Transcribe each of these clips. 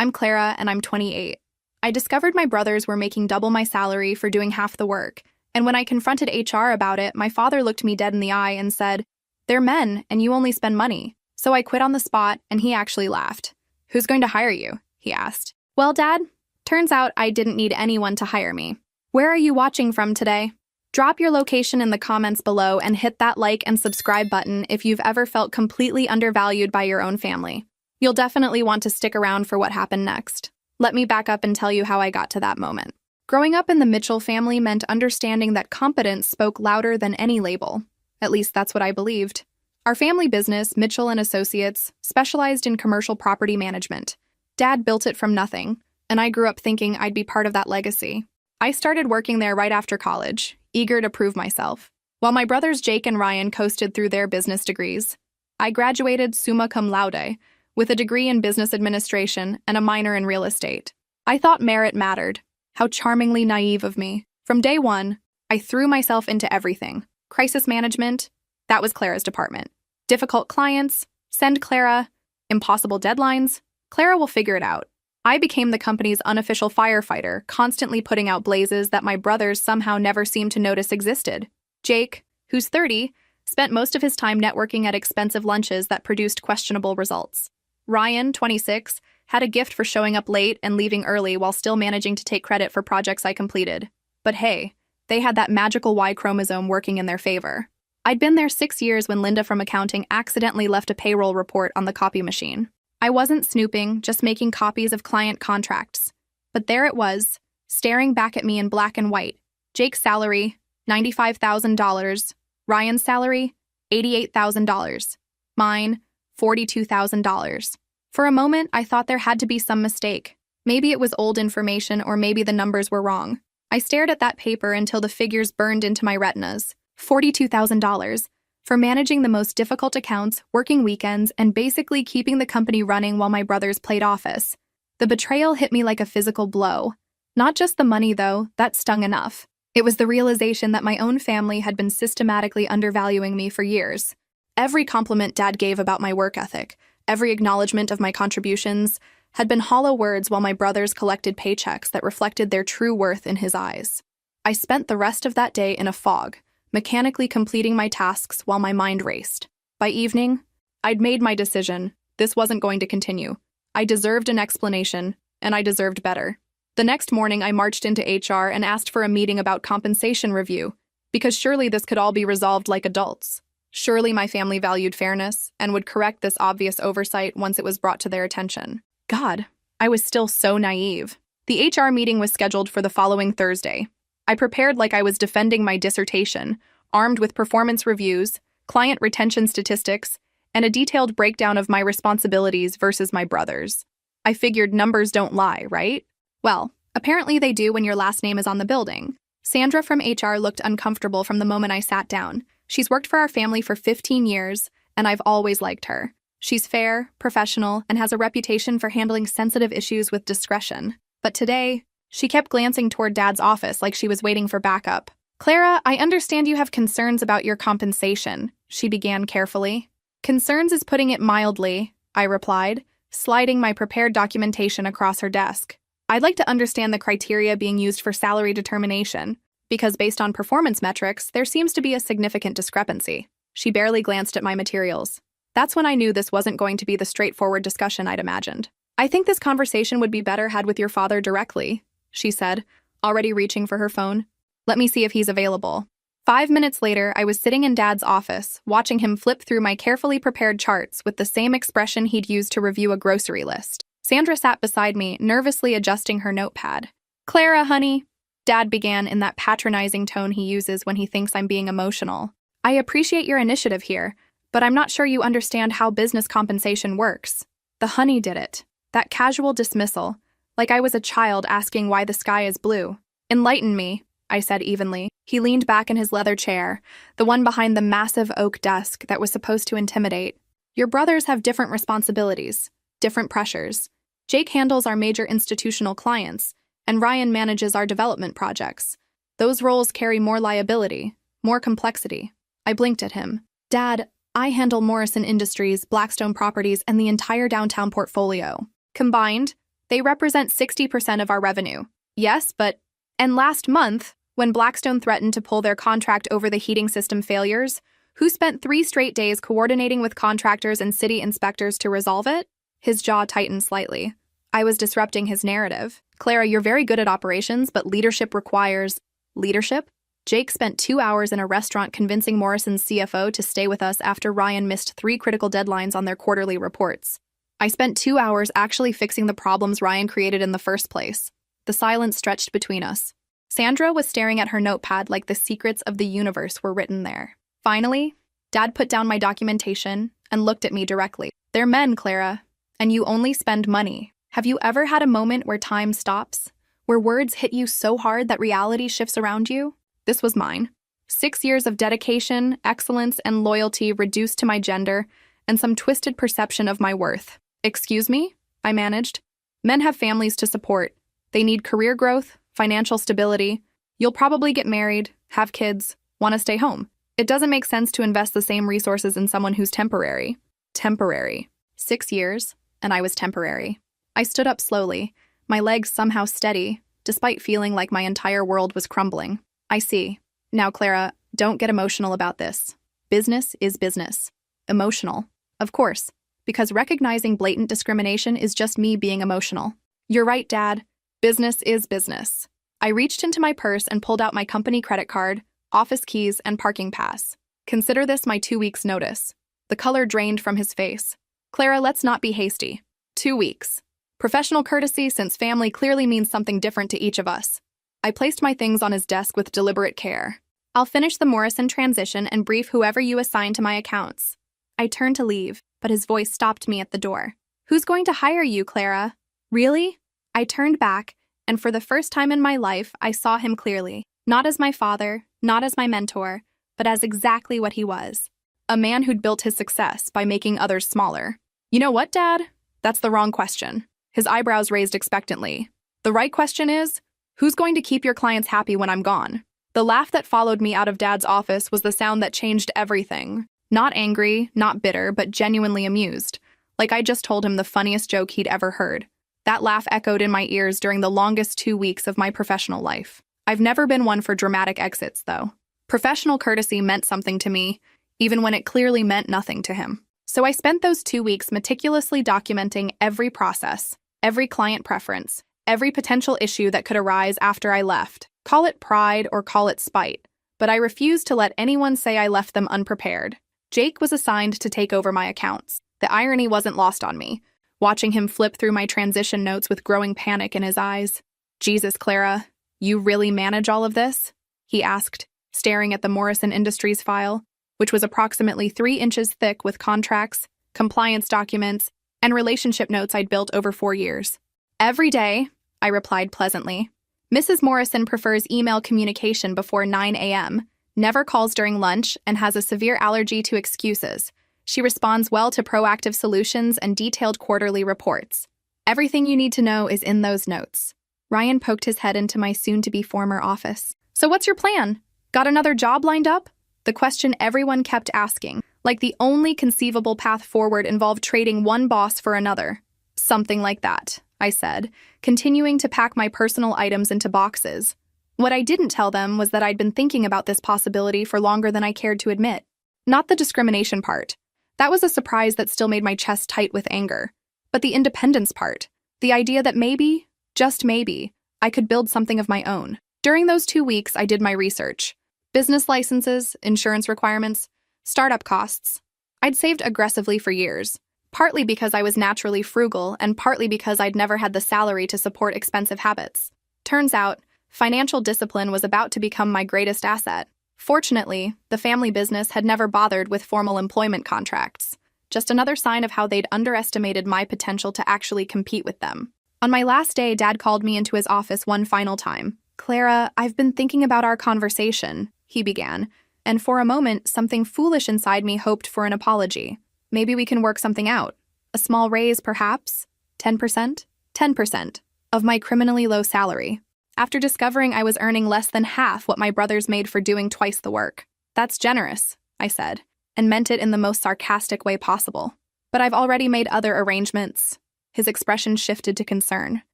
I'm Clara, and I'm 28. I discovered my brothers were making double my salary for doing half the work, and when I confronted HR about it, my father looked me dead in the eye and said, "They're men, and you only spend money." So I quit on the spot, and he actually laughed. "Who's going to hire you?" he asked. "Well, Dad, turns out I didn't need anyone to hire me. Where are you watching from today? Drop your location in the comments below and hit that like and subscribe button if you've ever felt completely undervalued by your own family. You'll definitely want to stick around for what happened next. Let me back up and tell you how I got to that moment. Growing up in the Mitchell family meant understanding that competence spoke louder than any label. At least that's what I believed. Our family business, Mitchell & Associates, specialized in commercial property management. Dad built it from nothing, and I grew up thinking I'd be part of that legacy. I started working there right after college, eager to prove myself. While my brothers Jake and Ryan coasted through their business degrees, I graduated summa cum laude, with a degree in business administration and a minor in real estate. I thought merit mattered. How charmingly naive of me. From day one, I threw myself into everything. Crisis management, that was Clara's department. Difficult clients, send Clara. Impossible deadlines, Clara will figure it out. I became the company's unofficial firefighter, constantly putting out blazes that my brothers somehow never seemed to notice existed. Jake, who's 30, spent most of his time networking at expensive lunches that produced questionable results. Ryan, 26, had a gift for showing up late and leaving early while still managing to take credit for projects I completed. But hey, they had that magical Y chromosome working in their favor. I'd been there 6 years when Linda from accounting accidentally left a payroll report on the copy machine. I wasn't snooping, just making copies of client contracts. But there it was, staring back at me in black and white. Jake's salary, $95,000. Ryan's salary, $88,000. Mine, $42,000. For a moment, I thought there had to be some mistake. Maybe it was old information, or maybe the numbers were wrong. I stared at that paper until the figures burned into my retinas. $42,000. For managing the most difficult accounts, working weekends, and basically keeping the company running while my brothers played office. The betrayal hit me like a physical blow. Not just the money, though, that stung enough. It was the realization that my own family had been systematically undervaluing me for years. Every compliment Dad gave about my work ethic, every acknowledgement of my contributions, had been hollow words while my brothers collected paychecks that reflected their true worth in his eyes. I spent the rest of that day in a fog, mechanically completing my tasks while my mind raced. By evening, I'd made my decision. This wasn't going to continue. I deserved an explanation, and I deserved better. The next morning, I marched into HR and asked for a meeting about compensation review, because surely this could all be resolved like adults. Surely my family valued fairness and would correct this obvious oversight once it was brought to their attention. God, I was still so naive. The HR meeting was scheduled for the following Thursday. I prepared like I was defending my dissertation, armed with performance reviews, client retention statistics, and a detailed breakdown of my responsibilities versus my brothers. I figured numbers don't lie, right? Well, apparently they do when your last name is on the building. Sandra from HR looked uncomfortable from the moment I sat down. She's worked for our family for 15 years, and I've always liked her. She's fair, professional, and has a reputation for handling sensitive issues with discretion. But today, she kept glancing toward Dad's office like she was waiting for backup. "Clara, I understand you have concerns about your compensation," she began carefully. "Concerns is putting it mildly," I replied, sliding my prepared documentation across her desk. "I'd like to understand the criteria being used for salary determination, because based on performance metrics, there seems to be a significant discrepancy." She barely glanced at my materials. That's when I knew this wasn't going to be the straightforward discussion I'd imagined. "I think this conversation would be better had with your father directly," she said, already reaching for her phone. "Let me see if he's available." 5 minutes later, I was sitting in Dad's office, watching him flip through my carefully prepared charts with the same expression he'd used to review a grocery list. Sandra sat beside me, nervously adjusting her notepad. "Clara, honey," Dad began in that patronizing tone he uses when he thinks I'm being emotional. "I appreciate your initiative here, but I'm not sure you understand how business compensation works." The honey did it. That casual dismissal, like I was a child asking why the sky is blue. "Enlighten me," I said evenly. He leaned back in his leather chair, the one behind the massive oak desk that was supposed to intimidate. "Your brothers have different responsibilities, different pressures. Jake handles our major institutional clients, and Ryan manages our development projects. Those roles carry more liability, more complexity." I blinked at him. "Dad, I handle Morrison Industries, Blackstone Properties, and the entire downtown portfolio. Combined, They represent 60% of our revenue. Yes, but... And last month, when Blackstone threatened to pull their contract over the heating system failures, who spent 3 straight days coordinating with contractors and city inspectors to resolve it? His jaw tightened slightly. I was disrupting his narrative. Clara, you're very good at operations, but leadership requires... Leadership? Jake spent 2 hours in a restaurant convincing Morrison's CFO to stay with us after Ryan missed 3 critical deadlines on their quarterly reports. I spent 2 hours actually fixing the problems Ryan created in the first place. The silence stretched between us. Sandra was staring at her notepad like the secrets of the universe were written there. Finally, Dad put down my documentation and looked at me directly. They're men, Clara, and you only spend money. Have you ever had a moment where time stops? Where words hit you so hard that reality shifts around you? This was mine. 6 years of dedication, excellence, and loyalty reduced to my gender and some twisted perception of my worth. Excuse me? I managed. Men have families to support. They need career growth, financial stability. You'll probably get married, have kids, want to stay home. It doesn't make sense to invest the same resources in someone who's temporary. Temporary. 6 years, and I was temporary. I stood up slowly, my legs somehow steady, despite feeling like my entire world was crumbling. I see. Now, Clara, don't get emotional about this. Business is business. Emotional. Of course, because recognizing blatant discrimination is just me being emotional. You're right, Dad. Business is business. I reached into my purse and pulled out my company credit card, office keys, and parking pass. Consider this my 2 weeks' notice. The color drained from his face. Clara, let's not be hasty. 2 weeks. Professional courtesy, since family clearly means something different to each of us. I placed my things on his desk with deliberate care. I'll finish the Morrison transition and brief whoever you assign to my accounts. I turned to leave, but his voice stopped me at the door. Who's going to hire you, Clara? Really? I turned back, and for the first time in my life, I saw him clearly. Not as my father, not as my mentor, but as exactly what he was. A man who'd built his success by making others smaller. You know what, Dad? That's the wrong question. His eyebrows raised expectantly. The right question is, who's going to keep your clients happy when I'm gone? The laugh that followed me out of Dad's office was the sound that changed everything. Not angry, not bitter, but genuinely amused. Like I just told him the funniest joke he'd ever heard. That laugh echoed in my ears during the longest 2 weeks of my professional life. I've never been one for dramatic exits, though. Professional courtesy meant something to me, even when it clearly meant nothing to him. So I spent those 2 weeks meticulously documenting every process, every client preference, every potential issue that could arise after I left. Call it pride or call it spite, but I refused to let anyone say I left them unprepared. Jake was assigned to take over my accounts. The irony wasn't lost on me, watching him flip through my transition notes with growing panic in his eyes. Jesus, Clara, you really manage all of this? He asked, staring at the Morrison Industries file, which was approximately 3 inches thick with contracts, compliance documents, and relationship notes I'd built over 4 years. Every day, I replied pleasantly. Mrs. Morrison prefers email communication before 9 a.m., never calls during lunch, and has a severe allergy to excuses. She responds well to proactive solutions and detailed quarterly reports. Everything you need to know is in those notes. Ryan poked his head into my soon-to-be former office. So what's your plan? Got another job lined up? The question everyone kept asking, like the only conceivable path forward involved trading one boss for another. Something like that, I said, continuing to pack my personal items into boxes. What I didn't tell them was that I'd been thinking about this possibility for longer than I cared to admit. Not the discrimination part. That was a surprise that still made my chest tight with anger. But the independence part. The idea that maybe, just maybe, I could build something of my own. During those 2 weeks, I did my research. Business licenses, insurance requirements, startup costs. I'd saved aggressively for years, partly because I was naturally frugal and partly because I'd never had the salary to support expensive habits. Turns out, financial discipline was about to become my greatest asset. Fortunately, the family business had never bothered with formal employment contracts. Just another sign of how they'd underestimated my potential to actually compete with them. On my last day, Dad called me into his office one final time. Clara, I've been thinking about our conversation, he began, and for a moment, something foolish inside me hoped for an apology. Maybe we can work something out. A small raise, perhaps? 10%? 10% of my criminally low salary. After discovering I was earning less than half what my brothers made for doing twice the work. That's generous, I said, and meant it in the most sarcastic way possible. But I've already made other arrangements. His expression shifted to concern.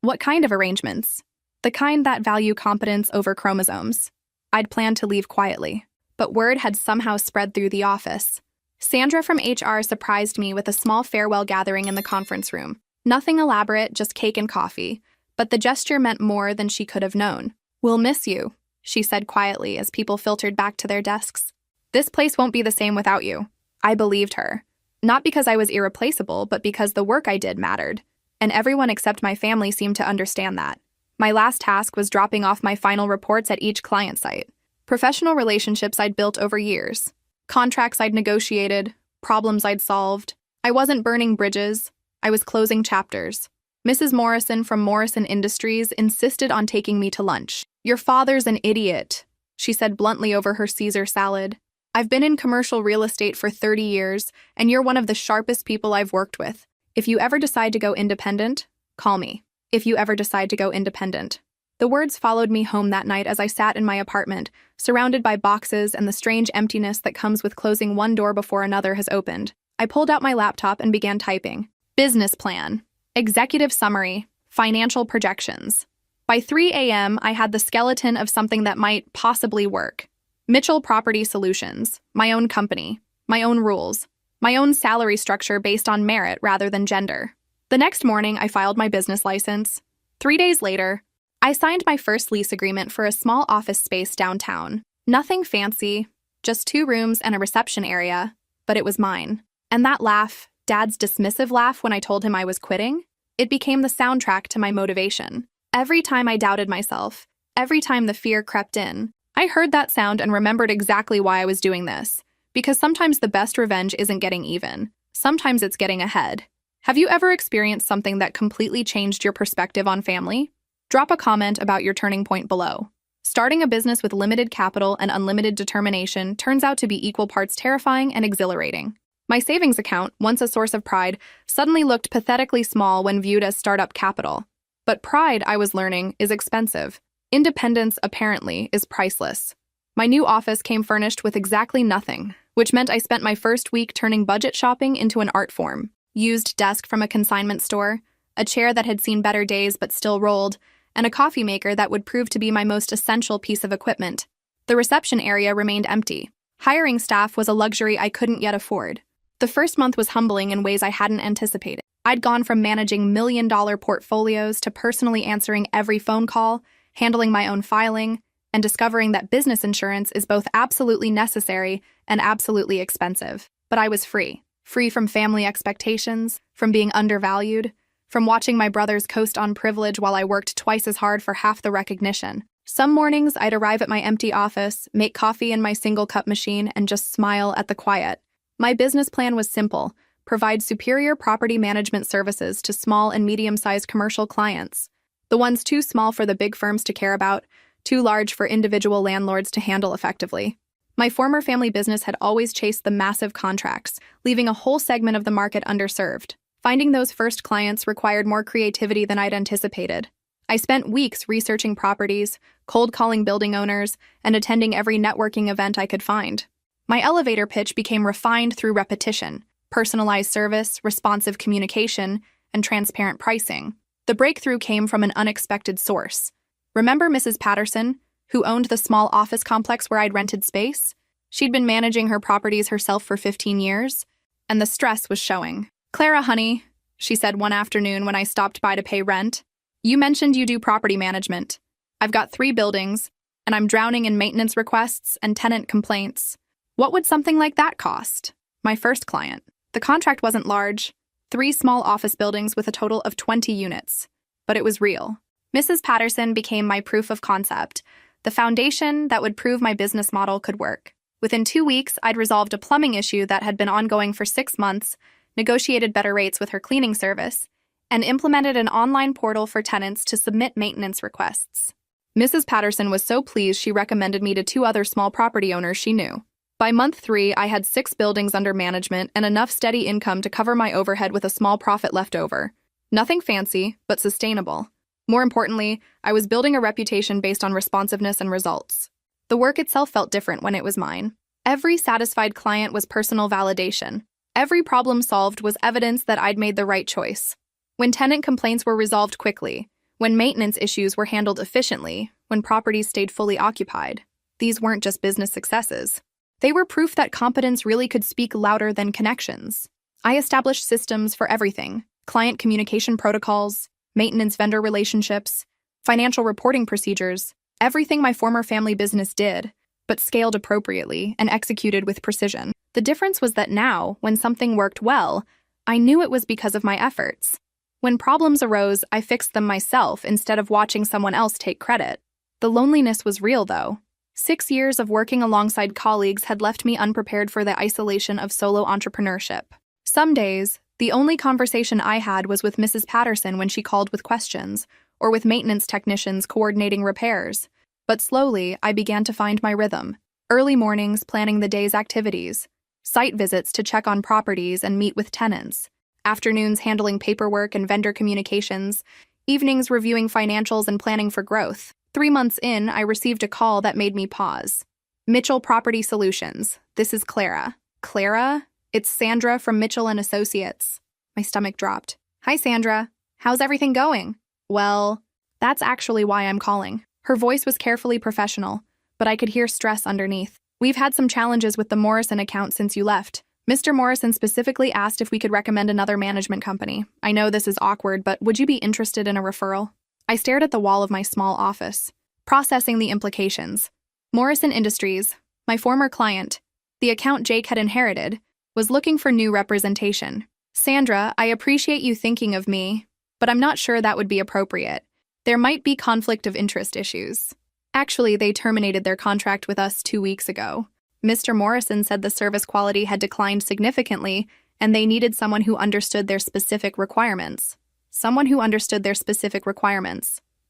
What kind of arrangements? The kind that value competence over chromosomes. I'd planned to leave quietly, but word had somehow spread through the office. Sandra from HR surprised me with a small farewell gathering in the conference room. Nothing elaborate, just cake and coffee, but the gesture meant more than she could have known. "We'll miss you," she said quietly as people filtered back to their desks. "This place won't be the same without you." I believed her. Not because I was irreplaceable, but because the work I did mattered. And everyone except my family seemed to understand that. My last task was dropping off my final reports at each client site. Professional relationships I'd built over years. Contracts I'd negotiated. Problems I'd solved. I wasn't burning bridges. I was closing chapters. Mrs. Morrison from Morrison Industries insisted on taking me to lunch. "Your father's an idiot," she said bluntly over her Caesar salad. "I've been in commercial real estate for 30 years, and you're one of the sharpest people I've worked with. If you ever decide to go independent, call me. If you ever decide to go independent." The words followed me home that night as I sat in my apartment, surrounded by boxes and the strange emptiness that comes with closing one door before another has opened. I pulled out my laptop and began typing. Business plan. Executive summary. Financial projections. By 3 a.m., I had the skeleton of something that might possibly work. Mitchell Property Solutions. My own company. My own rules. My own salary structure based on merit rather than gender. The next morning, I filed my business license. 3 days later, I signed my first lease agreement for a small office space downtown. Nothing fancy, just 2 rooms and a reception area, but it was mine. And that laugh, Dad's dismissive laugh when I told him I was quitting, it became the soundtrack to my motivation. Every time I doubted myself, every time the fear crept in, I heard that sound and remembered exactly why I was doing this. Because sometimes the best revenge isn't getting even. Sometimes it's getting ahead. Have you ever experienced something that completely changed your perspective on family? Drop a comment about your turning point below. Starting a business with limited capital and unlimited determination turns out to be equal parts terrifying and exhilarating. My savings account, once a source of pride, suddenly looked pathetically small when viewed as startup capital. But pride, I was learning, is expensive. Independence, apparently, is priceless. My new office came furnished with exactly nothing, which meant I spent my first week turning budget shopping into an art form. Used desk from a consignment store, a chair that had seen better days but still rolled, and a coffee maker that would prove to be my most essential piece of equipment. The reception area remained empty. Hiring staff was a luxury I couldn't yet afford. The first month was humbling in ways I hadn't anticipated. I'd gone from managing million-dollar portfolios to personally answering every phone call, handling my own filing, and discovering that business insurance is both absolutely necessary and absolutely expensive. But I was free. Free from family expectations, from being undervalued, from watching my brothers coast on privilege while I worked twice as hard for half the recognition. Some mornings, I'd arrive at my empty office, make coffee in my single-cup machine, and just smile at the quiet. My business plan was simple: provide superior property management services to small and medium-sized commercial clients. The ones too small for the big firms to care about, too large for individual landlords to handle effectively. My former family business had always chased the massive contracts, leaving a whole segment of the market underserved. Finding those first clients required more creativity than I'd anticipated. I spent weeks researching properties, cold calling building owners, and attending every networking event I could find. My elevator pitch became refined through repetition, personalized service, responsive communication, and transparent pricing. The breakthrough came from an unexpected source. Remember Mrs. Patterson, who owned the small office complex where I'd rented space? She'd been managing her properties herself for 15 years, and the stress was showing. "Clara, honey," she said one afternoon when I stopped by to pay rent, "you mentioned you do property management. I've got 3 buildings, and I'm drowning in maintenance requests and tenant complaints. What would something like that cost?" My first client. The contract wasn't large, 3 small office buildings with a total of 20 units. But it was real. Mrs. Patterson became my proof of concept, the foundation that would prove my business model could work. Within 2 weeks, I'd resolved a plumbing issue that had been ongoing for 6 months, negotiated better rates with her cleaning service, and implemented an online portal for tenants to submit maintenance requests. Mrs. Patterson was so pleased she recommended me to 2 other small property owners she knew. By month 3, I had 6 buildings under management and enough steady income to cover my overhead with a small profit left over. Nothing fancy, but sustainable. More importantly, I was building a reputation based on responsiveness and results. The work itself felt different when it was mine. Every satisfied client was personal validation. Every problem solved was evidence that I'd made the right choice. When tenant complaints were resolved quickly, when maintenance issues were handled efficiently, when properties stayed fully occupied. These weren't just business successes. They were proof that competence really could speak louder than connections. I established systems for everything: client communication protocols, maintenance vendor relationships, financial reporting procedures, everything my former family business did, but scaled appropriately and executed with precision. The difference was that now, when something worked well, I knew it was because of my efforts. When problems arose, I fixed them myself instead of watching someone else take credit. The loneliness was real, though. 6 years of working alongside colleagues had left me unprepared for the isolation of solo entrepreneurship. Some days, the only conversation I had was with Mrs. Patterson when she called with questions, or with maintenance technicians coordinating repairs. But slowly, I began to find my rhythm. Early mornings planning the day's activities, site visits to check on properties and meet with tenants, afternoons handling paperwork and vendor communications, evenings reviewing financials and planning for growth. 3 months in, I received a call that made me pause. Mitchell Property Solutions. This is Clara. Clara? It's Sandra from Mitchell & Associates. My stomach dropped. Hi, Sandra. How's everything going? Well, that's actually why I'm calling. Her voice was carefully professional, but I could hear stress underneath. We've had some challenges with the Morrison account since you left. Mr. Morrison specifically asked if we could recommend another management company. I know this is awkward, but would you be interested in a referral? I stared at the wall of my small office, processing the implications. Morrison Industries, my former client, the account Jake had inherited, was looking for new representation. Sandra, I appreciate you thinking of me, but I'm not sure that would be appropriate. There might be conflict of interest issues. Actually, they terminated their contract with us 2 weeks ago. Mr. Morrison said the service quality had declined significantly, and they needed someone who understood their specific requirements.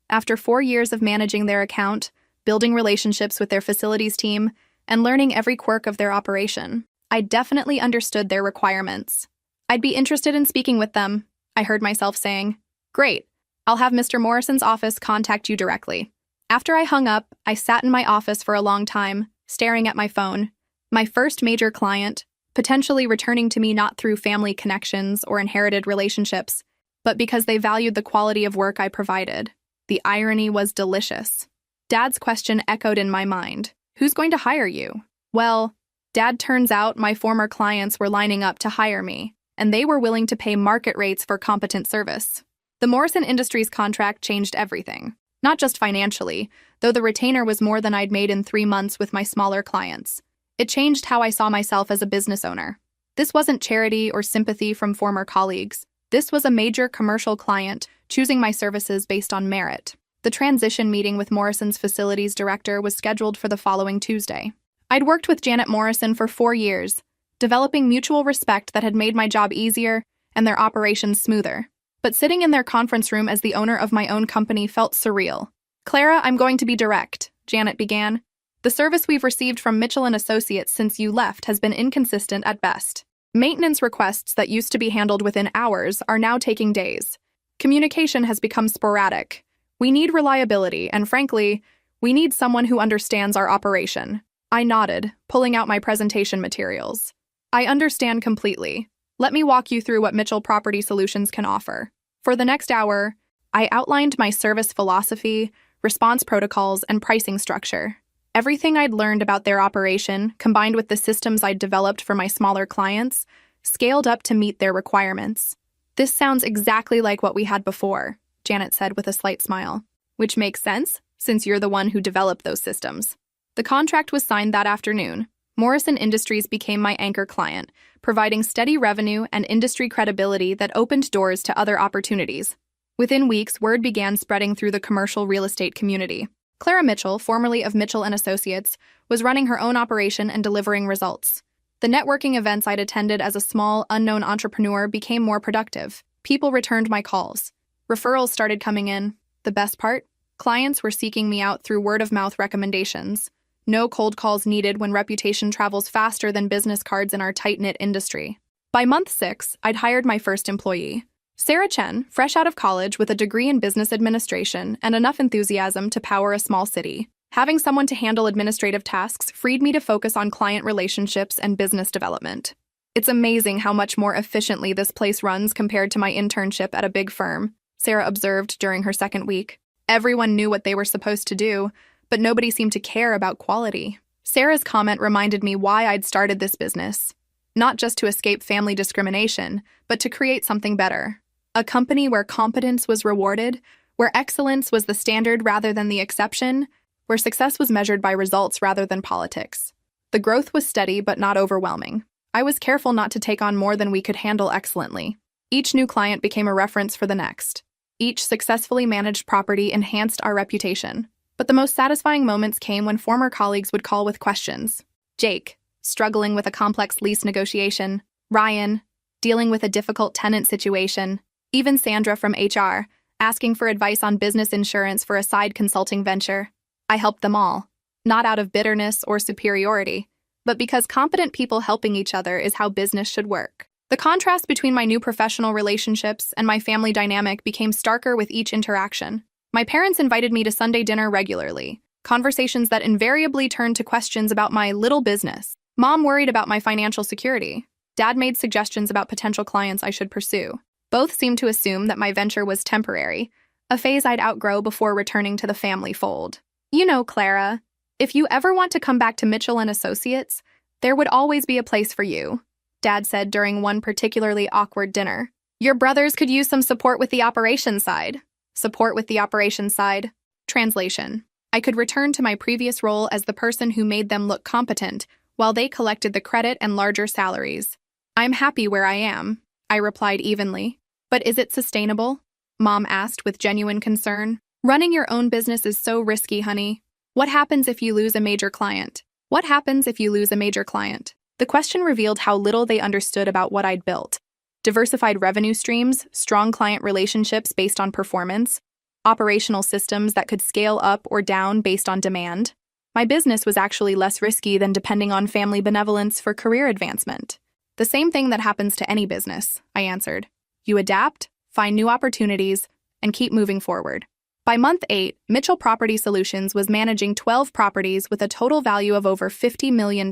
After 4 years of managing their account, building relationships with their facilities team, and learning every quirk of their operation, I definitely understood their requirements. I'd be interested in speaking with them, I heard myself saying. Great. I'll have Mr. Morrison's office contact you directly. After I hung up, I sat in my office for a long time, staring at my phone. My first major client, potentially returning to me not through family connections or inherited relationships, but because they valued the quality of work I provided. The irony was delicious. Dad's question echoed in my mind. Who's going to hire you? Well, Dad, turns out my former clients were lining up to hire me, and they were willing to pay market rates for competent service. The Morrison Industries contract changed everything. Not just financially, though the retainer was more than I'd made in 3 months with my smaller clients. It changed how I saw myself as a business owner. This wasn't charity or sympathy from former colleagues. This was a major commercial client choosing my services based on merit. The transition meeting with Morrison's facilities director was scheduled for the following Tuesday. I'd worked with Janet Morrison for 4 years, developing mutual respect that had made my job easier and their operations smoother. But sitting in their conference room as the owner of my own company felt surreal. Clara, I'm going to be direct, Janet began. The service we've received from Mitchell & Associates since you left has been inconsistent at best. Maintenance requests that used to be handled within hours are now taking days. Communication has become sporadic. We need reliability, and frankly, we need someone who understands our operation. I nodded, pulling out my presentation materials. I understand completely. Let me walk you through what Mitchell Property Solutions can offer. For the next hour, I outlined my service philosophy, response protocols, and pricing structure. Everything I'd learned about their operation, combined with the systems I'd developed for my smaller clients, scaled up to meet their requirements. This sounds exactly like what we had before, Janet said with a slight smile. Which makes sense, since you're the one who developed those systems. The contract was signed that afternoon. Morrison Industries became my anchor client, providing steady revenue and industry credibility that opened doors to other opportunities. Within weeks, word began spreading through the commercial real estate community. Clara Mitchell, formerly of Mitchell & Associates, was running her own operation and delivering results. The networking events I'd attended as a small, unknown entrepreneur became more productive. People returned my calls. Referrals started coming in. The best part? Clients were seeking me out through word-of-mouth recommendations. No cold calls needed when reputation travels faster than business cards in our tight-knit industry. By month 6, I'd hired my first employee. Sarah Chen, fresh out of college with a degree in business administration and enough enthusiasm to power a small city. Having someone to handle administrative tasks freed me to focus on client relationships and business development. It's amazing how much more efficiently this place runs compared to my internship at a big firm, Sarah observed during her second week. Everyone knew what they were supposed to do, but nobody seemed to care about quality. Sarah's comment reminded me why I'd started this business. Not just to escape family discrimination, but to create something better. A company where competence was rewarded, where excellence was the standard rather than the exception, where success was measured by results rather than politics. The growth was steady but not overwhelming. I was careful not to take on more than we could handle excellently. Each new client became a reference for the next. Each successfully managed property enhanced our reputation. But the most satisfying moments came when former colleagues would call with questions. Jake, struggling with a complex lease negotiation. Ryan, dealing with a difficult tenant situation. Even Sandra from HR, asking for advice on business insurance for a side consulting venture. I helped them all, not out of bitterness or superiority, but because competent people helping each other is how business should work. The contrast between my new professional relationships and my family dynamic became starker with each interaction. My parents invited me to Sunday dinner regularly, conversations that invariably turned to questions about my little business. Mom worried about my financial security. Dad made suggestions about potential clients I should pursue. Both seemed to assume that my venture was temporary, a phase I'd outgrow before returning to the family fold. You know, Clara, if you ever want to come back to Mitchell & Associates, there would always be a place for you, Dad said during one particularly awkward dinner. Your brothers could use some support with the operations side. Support with the operations side. Translation. I could return to my previous role as the person who made them look competent while they collected the credit and larger salaries. I'm happy where I am, I replied evenly. But is it sustainable? Mom asked with genuine concern. Running your own business is so risky, honey. What happens if you lose a major client? What happens if you lose a major client? The question revealed how little they understood about what I'd built. Diversified revenue streams, strong client relationships based on performance, operational systems that could scale up or down based on demand. My business was actually less risky than depending on family benevolence for career advancement. The same thing that happens to any business, I answered. You adapt, find new opportunities, and keep moving forward. By month 8, Mitchell Property Solutions was managing 12 properties with a total value of over $50 million.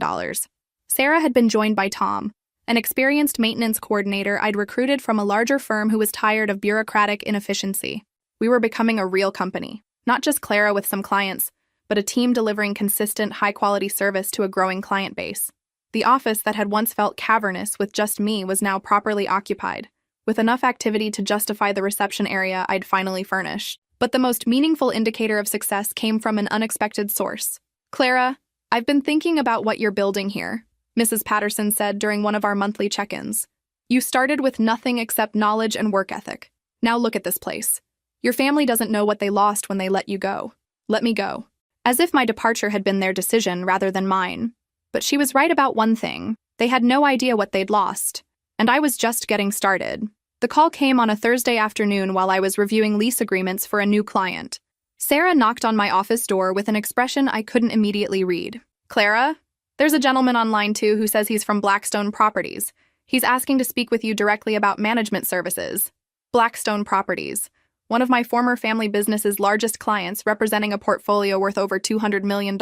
Sarah had been joined by Tom, an experienced maintenance coordinator I'd recruited from a larger firm who was tired of bureaucratic inefficiency. We were becoming a real company, not just Clara with some clients, but a team delivering consistent, high-quality service to a growing client base. The office that had once felt cavernous with just me was now properly occupied, with enough activity to justify the reception area I'd finally furnished. But the most meaningful indicator of success came from an unexpected source. Clara, I've been thinking about what you're building here, Mrs. Patterson said during one of our monthly check-ins. You started with nothing except knowledge and work ethic. Now look at this place. Your family doesn't know what they lost when they let you go. Let me go. As if my departure had been their decision rather than mine. But she was right about one thing. They had no idea what they'd lost. And I was just getting started. The call came on a Thursday afternoon while I was reviewing lease agreements for a new client. Sarah knocked on my office door with an expression I couldn't immediately read. Clara, there's a gentleman online too who says he's from Blackstone Properties. He's asking to speak with you directly about management services. Blackstone Properties, one of my former family business's largest clients, representing a portfolio worth over $200 million.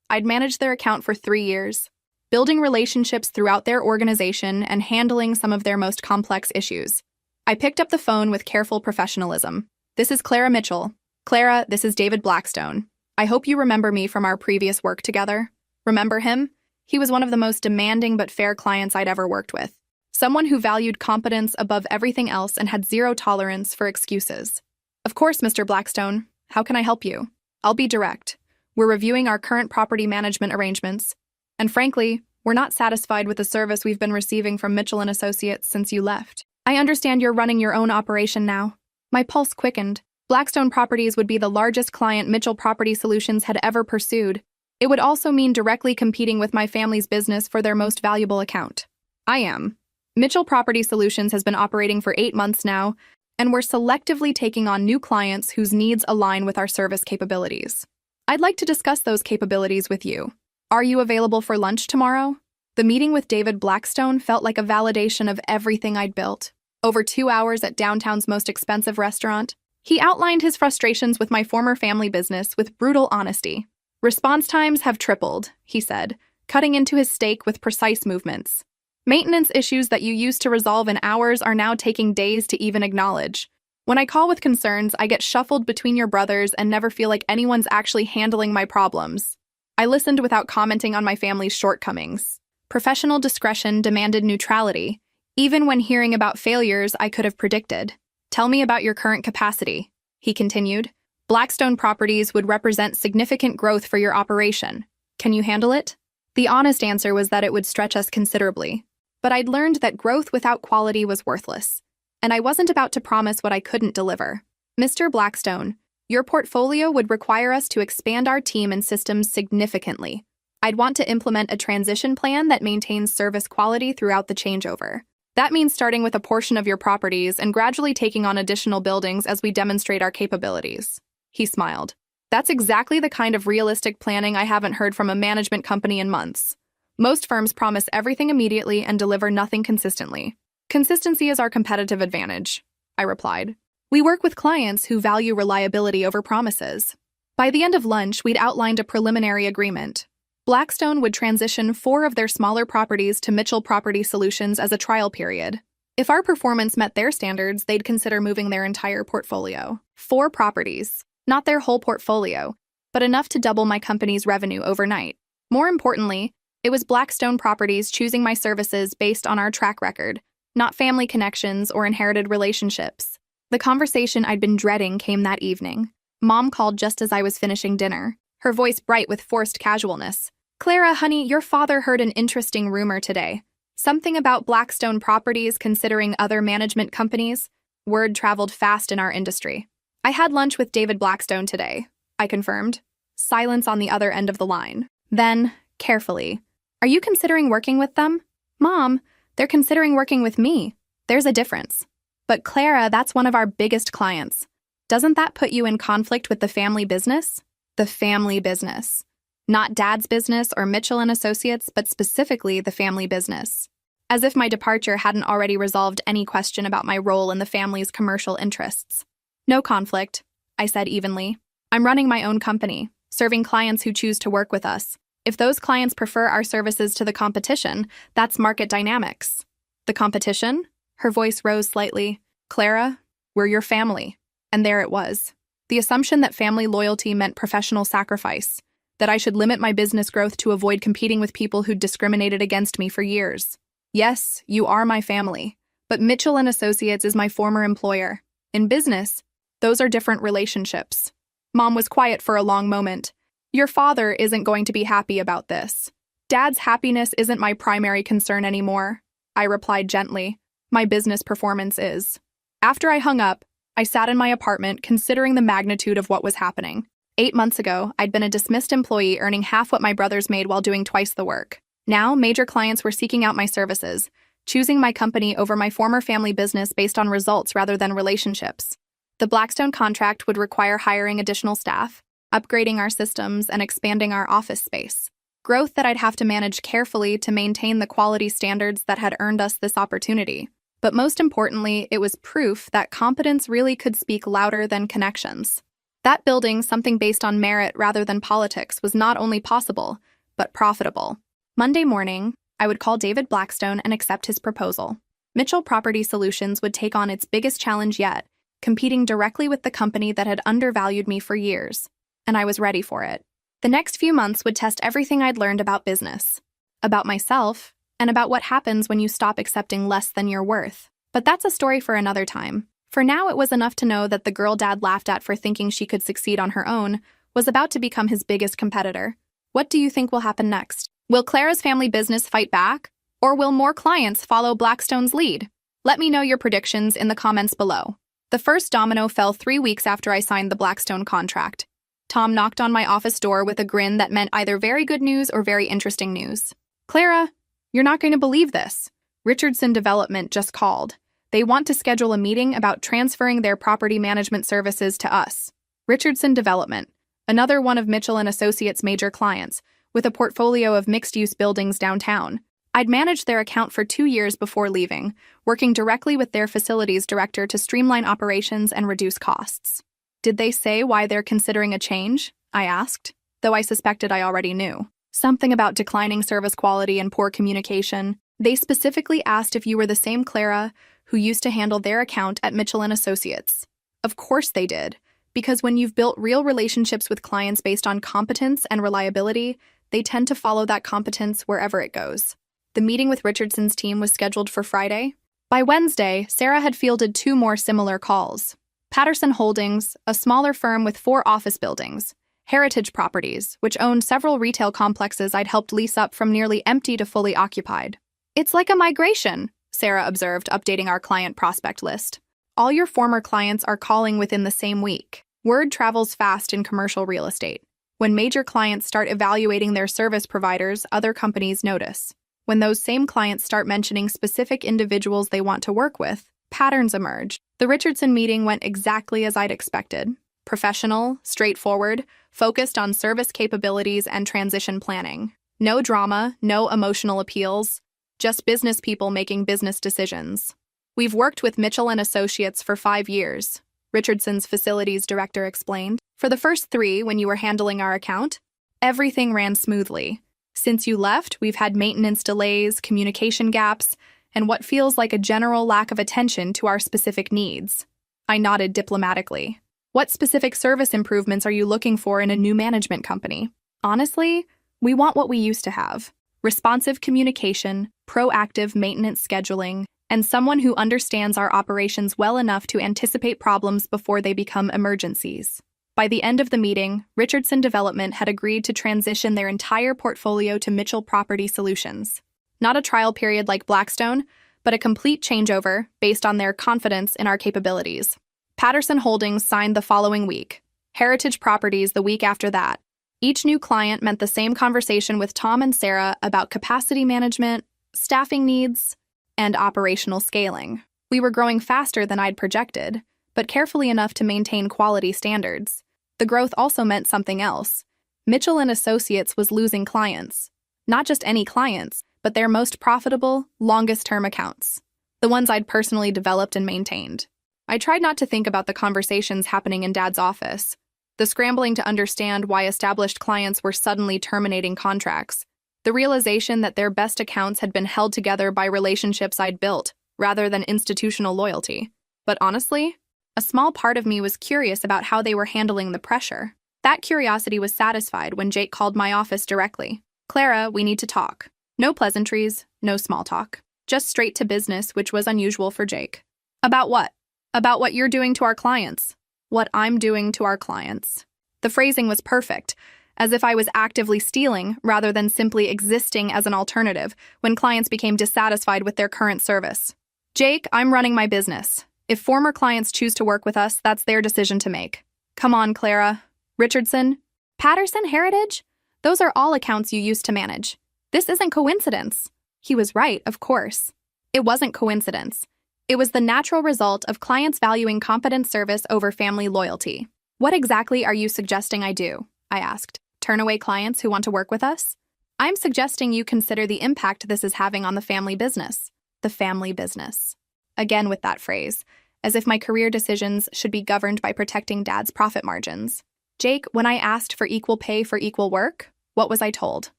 I'd managed their account for 3 years, building relationships throughout their organization and handling some of their most complex issues. I picked up the phone with careful professionalism. This is Clara Mitchell. Clara, this is David Blackstone. I hope you remember me from our previous work together. Remember him? He was one of the most demanding but fair clients I'd ever worked with. Someone who valued competence above everything else and had zero tolerance for excuses. Of course, Mr. Blackstone. How can I help you? I'll be direct. We're reviewing our current property management arrangements. And frankly, we're not satisfied with the service we've been receiving from Mitchell & Associates since you left. I understand you're running your own operation now. My pulse quickened. Blackstone Properties would be the largest client Mitchell Property Solutions had ever pursued. It would also mean directly competing with my family's business for their most valuable account. I am. Mitchell Property Solutions has been operating for 8 months now, and we're selectively taking on new clients whose needs align with our service capabilities. I'd like to discuss those capabilities with you. Are you available for lunch tomorrow? The meeting with David Blackstone felt like a validation of everything I'd built. Over 2 hours at downtown's most expensive restaurant, he outlined his frustrations with my former family business with brutal honesty. Response times have tripled, he said, cutting into his steak with precise movements. Maintenance issues that you used to resolve in hours are now taking days to even acknowledge. When I call with concerns, I get shuffled between your brothers and never feel like anyone's actually handling my problems. I listened without commenting on my family's shortcomings. Professional discretion demanded neutrality, even when hearing about failures I could have predicted. Tell me about your current capacity, he continued. Blackstone Properties would represent significant growth for your operation. Can you handle it? The honest answer was that it would stretch us considerably. But I'd learned that growth without quality was worthless, and I wasn't about to promise what I couldn't deliver. Mr. Blackstone, your portfolio would require us to expand our team and systems significantly. I'd want to implement a transition plan that maintains service quality throughout the changeover. That means starting with a portion of your properties and gradually taking on additional buildings as we demonstrate our capabilities. He smiled. That's exactly the kind of realistic planning I haven't heard from a management company in months. Most firms promise everything immediately and deliver nothing consistently. Consistency is our competitive advantage, I replied. We work with clients who value reliability over promises. By the end of lunch, we'd outlined a preliminary agreement. Blackstone would transition 4 of their smaller properties to Mitchell Property Solutions as a trial period. If our performance met their standards, they'd consider moving their entire portfolio. 4 properties, not their whole portfolio, but enough to double my company's revenue overnight. More importantly, it was Blackstone Properties choosing my services based on our track record, not family connections or inherited relationships. The conversation I'd been dreading came that evening. Mom called just as I was finishing dinner, her voice bright with forced casualness. Clara, honey, your father heard an interesting rumor today. Something about Blackstone Properties considering other management companies. Word traveled fast in our industry. I had lunch with David Blackstone today, I confirmed. Silence on the other end of the line. Then, carefully, are you considering working with them? Mom, they're considering working with me. There's a difference. But Clara, that's one of our biggest clients. Doesn't that put you in conflict with the family business? The family business. Not Dad's business or Mitchell and Associates, but specifically the family business. As if my departure hadn't already resolved any question about my role in the family's commercial interests. No conflict, I said evenly. I'm running my own company, serving clients who choose to work with us. If those clients prefer our services to the competition, that's market dynamics. The competition? Her voice rose slightly. Clara, we're your family. And there it was. The assumption that family loyalty meant professional sacrifice, that I should limit my business growth to avoid competing with people who'd discriminated against me for years. Yes, you are my family, but Mitchell and Associates is my former employer. In business, those are different relationships. Mom was quiet for a long moment. Your father isn't going to be happy about this. Dad's happiness isn't my primary concern anymore, I replied gently. My business performance is. After I hung up, I sat in my apartment considering the magnitude of what was happening. 8 months ago, I'd been a dismissed employee earning half what my brothers made while doing twice the work. Now, major clients were seeking out my services, choosing my company over my former family business based on results rather than relationships. The Blackstone contract would require hiring additional staff, upgrading our systems, and expanding our office space. Growth that I'd have to manage carefully to maintain the quality standards that had earned us this opportunity. But most importantly, it was proof that competence really could speak louder than connections. That building something based on merit rather than politics was not only possible, but profitable. Monday morning, I would call David Blackstone and accept his proposal. Mitchell Property Solutions would take on its biggest challenge yet, competing directly with the company that had undervalued me for years. And I was ready for it. The next few months would test everything I'd learned about business, about myself, and about what happens when you stop accepting less than your worth. But that's a story for another time. For now, it was enough to know that the girl Dad laughed at for thinking she could succeed on her own was about to become his biggest competitor. What do you think will happen next? Will Clara's family business fight back? Or will more clients follow Blackstone's lead? Let me know your predictions in the comments below. The first domino fell 3 weeks after I signed the Blackstone contract. Tom knocked on my office door with a grin that meant either very good news or very interesting news. Clara, you're not going to believe this. Richardson Development just called. They want to schedule a meeting about transferring their property management services to us. Richardson Development, another one of Mitchell and Associates' major clients, with a portfolio of mixed-use buildings downtown. I'd managed their account for 2 years before leaving, working directly with their facilities director to streamline operations and reduce costs. Did they say why they're considering a change? I asked, though I suspected I already knew. Something about declining service quality and poor communication. They specifically asked if you were the same Clara who used to handle their account at Mitchell & Associates. Of course they did, because when you've built real relationships with clients based on competence and reliability, they tend to follow that competence wherever it goes. The meeting with Richardson's team was scheduled for Friday. By Wednesday, Sarah had fielded 2 more similar calls. Patterson Holdings, a smaller firm with 4 office buildings. Heritage Properties, which owned several retail complexes I'd helped lease up from nearly empty to fully occupied. "It's like a migration," Sarah observed, updating our client prospect list. "All your former clients are calling within the same week." Word travels fast in commercial real estate. When major clients start evaluating their service providers, other companies notice. When those same clients start mentioning specific individuals they want to work with, patterns emerge. The Richardson meeting went exactly as I'd expected. Professional, straightforward, focused on service capabilities and transition planning. No drama, no emotional appeals, just business people making business decisions. "We've worked with Mitchell & Associates for 5 years," Richardson's facilities director explained. "For the first 3, when you were handling our account, everything ran smoothly. Since you left, we've had maintenance delays, communication gaps, and what feels like a general lack of attention to our specific needs." I nodded diplomatically. "What specific service improvements are you looking for in a new management company?" "Honestly, we want what we used to have. Responsive communication, proactive maintenance scheduling, and someone who understands our operations well enough to anticipate problems before they become emergencies." By the end of the meeting, Richardson Development had agreed to transition their entire portfolio to Mitchell Property Solutions. Not a trial period like Blackstone, but a complete changeover based on their confidence in our capabilities. Patterson Holdings signed the following week. Heritage Properties the week after that. Each new client meant the same conversation with Tom and Sarah about capacity management, staffing needs, and operational scaling. We were growing faster than I'd projected, but carefully enough to maintain quality standards. The growth also meant something else. Mitchell & Associates was losing clients. Not just any clients, but their most profitable, longest-term accounts. The ones I'd personally developed and maintained. I tried not to think about the conversations happening in Dad's office, the scrambling to understand why established clients were suddenly terminating contracts, the realization that their best accounts had been held together by relationships I'd built, rather than institutional loyalty. But honestly, a small part of me was curious about how they were handling the pressure. That curiosity was satisfied when Jake called my office directly. "Clara, we need to talk." No pleasantries, no small talk. Just straight to business, which was unusual for Jake. "About what?" "About what you're doing to our clients." "What I'm doing to our clients." The phrasing was perfect, as if I was actively stealing rather than simply existing as an alternative when clients became dissatisfied with their current service. "Jake, I'm running my business. If former clients choose to work with us, that's their decision to make." "Come on, Clara." "Richardson?" "Patterson Heritage? Those are all accounts you used to manage. This isn't coincidence." He was right, of course. It wasn't coincidence. It was the natural result of clients valuing competent service over family loyalty. "What exactly are you suggesting I do?" I asked. "Turn away clients who want to work with us?" "I'm suggesting you consider the impact this is having on the family business." The family business. Again with that phrase, as if my career decisions should be governed by protecting Dad's profit margins. "Jake, when I asked for equal pay for equal work, what was I told?"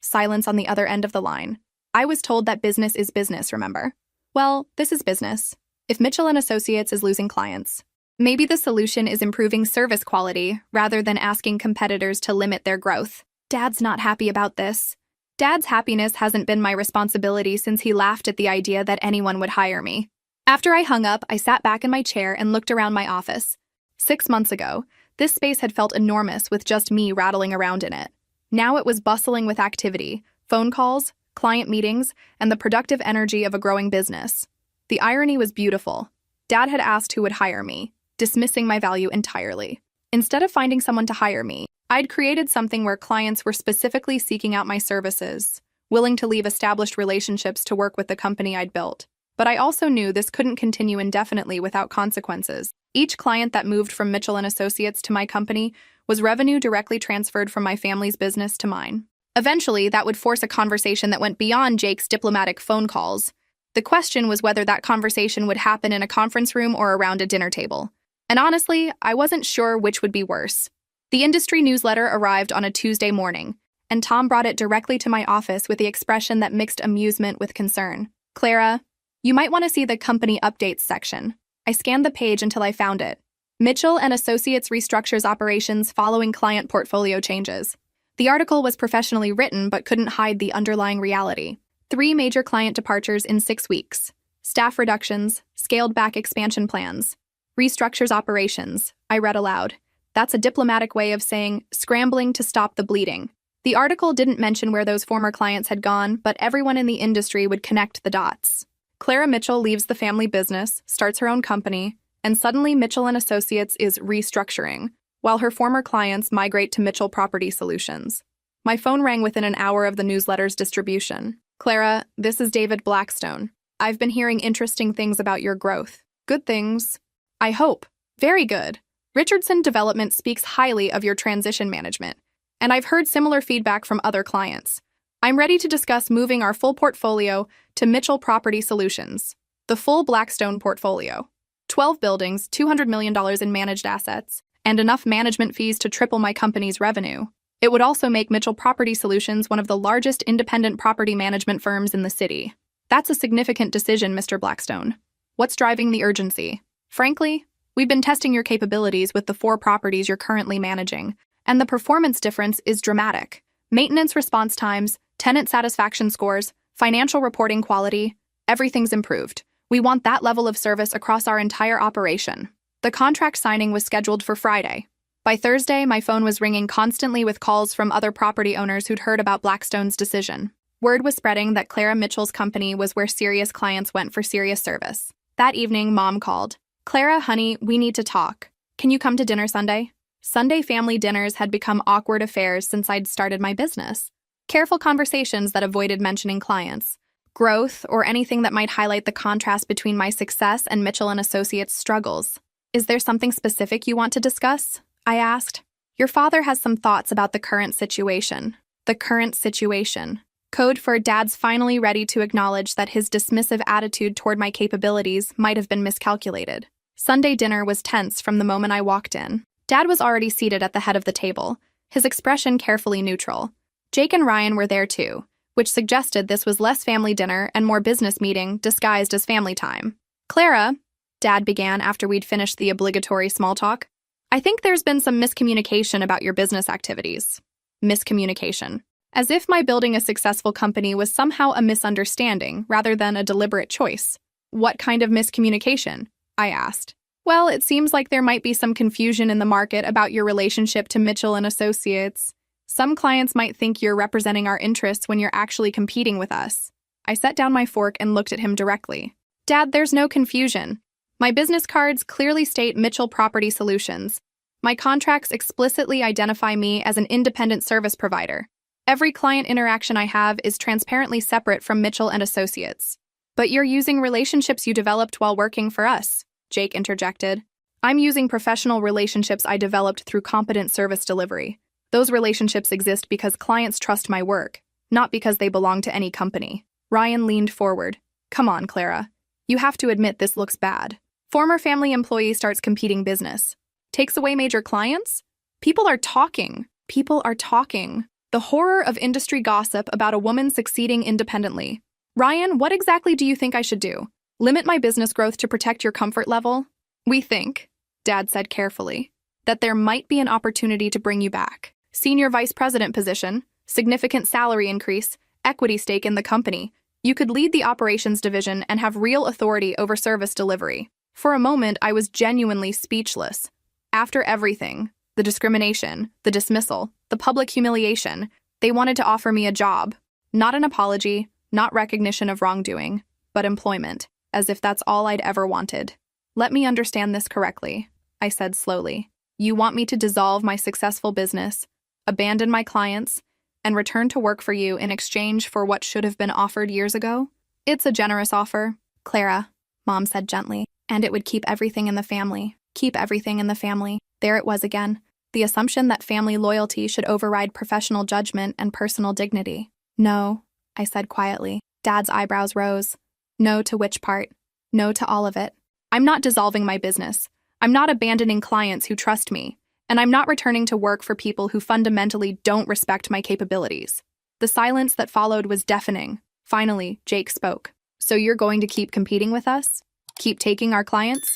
Silence on the other end of the line. "I was told that business is business, remember?" "Well, this is business. If Mitchell & Associates is losing clients, maybe the solution is improving service quality rather than asking competitors to limit their growth." Dad's not happy about this. Dad's happiness hasn't been my responsibility since he laughed at the idea that anyone would hire me. After I hung up, I sat back in my chair and looked around my office. 6 months ago, this space had felt enormous with just me rattling around in it. Now it was bustling with activity, phone calls, client meetings, and the productive energy of a growing business. The irony was beautiful. Dad had asked who would hire me, dismissing my value entirely. Instead of finding someone to hire me, I'd created something where clients were specifically seeking out my services, willing to leave established relationships to work with the company I'd built. But I also knew this couldn't continue indefinitely without consequences. Each client that moved from Mitchell & Associates to my company was revenue directly transferred from my family's business to mine. Eventually, that would force a conversation that went beyond Jake's diplomatic phone calls. The question was whether that conversation would happen in a conference room or around a dinner table. And honestly, I wasn't sure which would be worse. The industry newsletter arrived on a Tuesday morning, and Tom brought it directly to my office with the expression that mixed amusement with concern. "Clara, you might want to see the company updates section." I scanned the page until I found it. Mitchell and Associates restructures operations following client portfolio changes. The article was professionally written but couldn't hide the underlying reality. 3 major client departures in 6 weeks. Staff reductions, scaled-back expansion plans. Restructures operations, I read aloud. That's a diplomatic way of saying scrambling to stop the bleeding. The article didn't mention where those former clients had gone, but everyone in the industry would connect the dots. Clara Mitchell leaves the family business, starts her own company, and suddenly Mitchell and Associates is restructuring, while her former clients migrate to Mitchell Property Solutions. My phone rang within an hour of the newsletter's distribution. "Clara, this is David Blackstone. I've been hearing interesting things about your growth." "Good things." "I hope." "Very good. Richardson Development speaks highly of your transition management, and I've heard similar feedback from other clients. I'm ready to discuss moving our full portfolio to Mitchell Property Solutions." The full Blackstone portfolio. 12 buildings, $200 million in managed assets, and enough management fees to triple my company's revenue. It would also make Mitchell Property Solutions one of the largest independent property management firms in the city. That's a significant decision, Mr. Blackstone. What's driving the urgency? Frankly, we've been testing your capabilities with the 4 properties you're currently managing, and the performance difference is dramatic. Maintenance response times, tenant satisfaction scores, financial reporting quality, everything's improved. We want that level of service across our entire operation. The contract signing was scheduled for Friday. By Thursday, my phone was ringing constantly with calls from other property owners who'd heard about Blackstone's decision. Word was spreading that Clara Mitchell's company was where serious clients went for serious service. That evening, Mom called. "Clara, honey, we need to talk. Can you come to dinner Sunday?" Sunday family dinners had become awkward affairs since I'd started my business. Careful conversations that avoided mentioning clients, growth, or anything that might highlight the contrast between my success and Mitchell and Associates' struggles. "Is there something specific you want to discuss?" I asked. "Your father has some thoughts about the current situation." The current situation. Code for Dad's finally ready to acknowledge that his dismissive attitude toward my capabilities might have been miscalculated. Sunday dinner was tense from the moment I walked in. Dad was already seated at the head of the table, his expression carefully neutral. Jake and Ryan were there too, which suggested this was less family dinner and more business meeting disguised as family time. "Clara," Dad began after we'd finished the obligatory small talk, "I think there's been some miscommunication about your business activities." Miscommunication. As if my building a successful company was somehow a misunderstanding rather than a deliberate choice. "What kind of miscommunication?" I asked. "Well, it seems like there might be some confusion in the market about your relationship to Mitchell and Associates. Some clients might think you're representing our interests when you're actually competing with us." I set down my fork and looked at him directly. "Dad, there's no confusion. My business cards clearly state Mitchell Property Solutions. My contracts explicitly identify me as an independent service provider. Every client interaction I have is transparently separate from Mitchell and Associates." "But you're using relationships you developed while working for us," Jake interjected. "I'm using professional relationships I developed through competent service delivery. Those relationships exist because clients trust my work, not because they belong to any company." Ryan leaned forward. "Come on, Clara. You have to admit this looks bad. Former family employee starts competing business. Takes away major clients? People are talking. People are talking. The horror of industry gossip about a woman succeeding independently. Ryan, what exactly do you think I should do? Limit my business growth to protect your comfort level?" "We think," Dad said carefully, "that there might be an opportunity to bring you back. Senior vice president position, significant salary increase, equity stake in the company. You could lead the operations division and have real authority over service delivery." For a moment, I was genuinely speechless. After everything, the discrimination, the dismissal, the public humiliation, they wanted to offer me a job. Not an apology, not recognition of wrongdoing, but employment, as if that's all I'd ever wanted. "Let me understand this correctly," I said slowly. "You want me to dissolve my successful business, abandon my clients, and return to work for you in exchange for what should have been offered years ago? It's a generous offer." "Clara," Mom said gently, "and it would keep everything in the family. Keep everything in the family." There it was again. The assumption that family loyalty should override professional judgment and personal dignity. "No," I said quietly. Dad's eyebrows rose. "No to which part?" "No to all of it. I'm not dissolving my business. I'm not abandoning clients who trust me. And I'm not returning to work for people who fundamentally don't respect my capabilities. The silence that followed was deafening. Finally, Jake spoke. So you're going to keep competing with us? Keep taking our clients?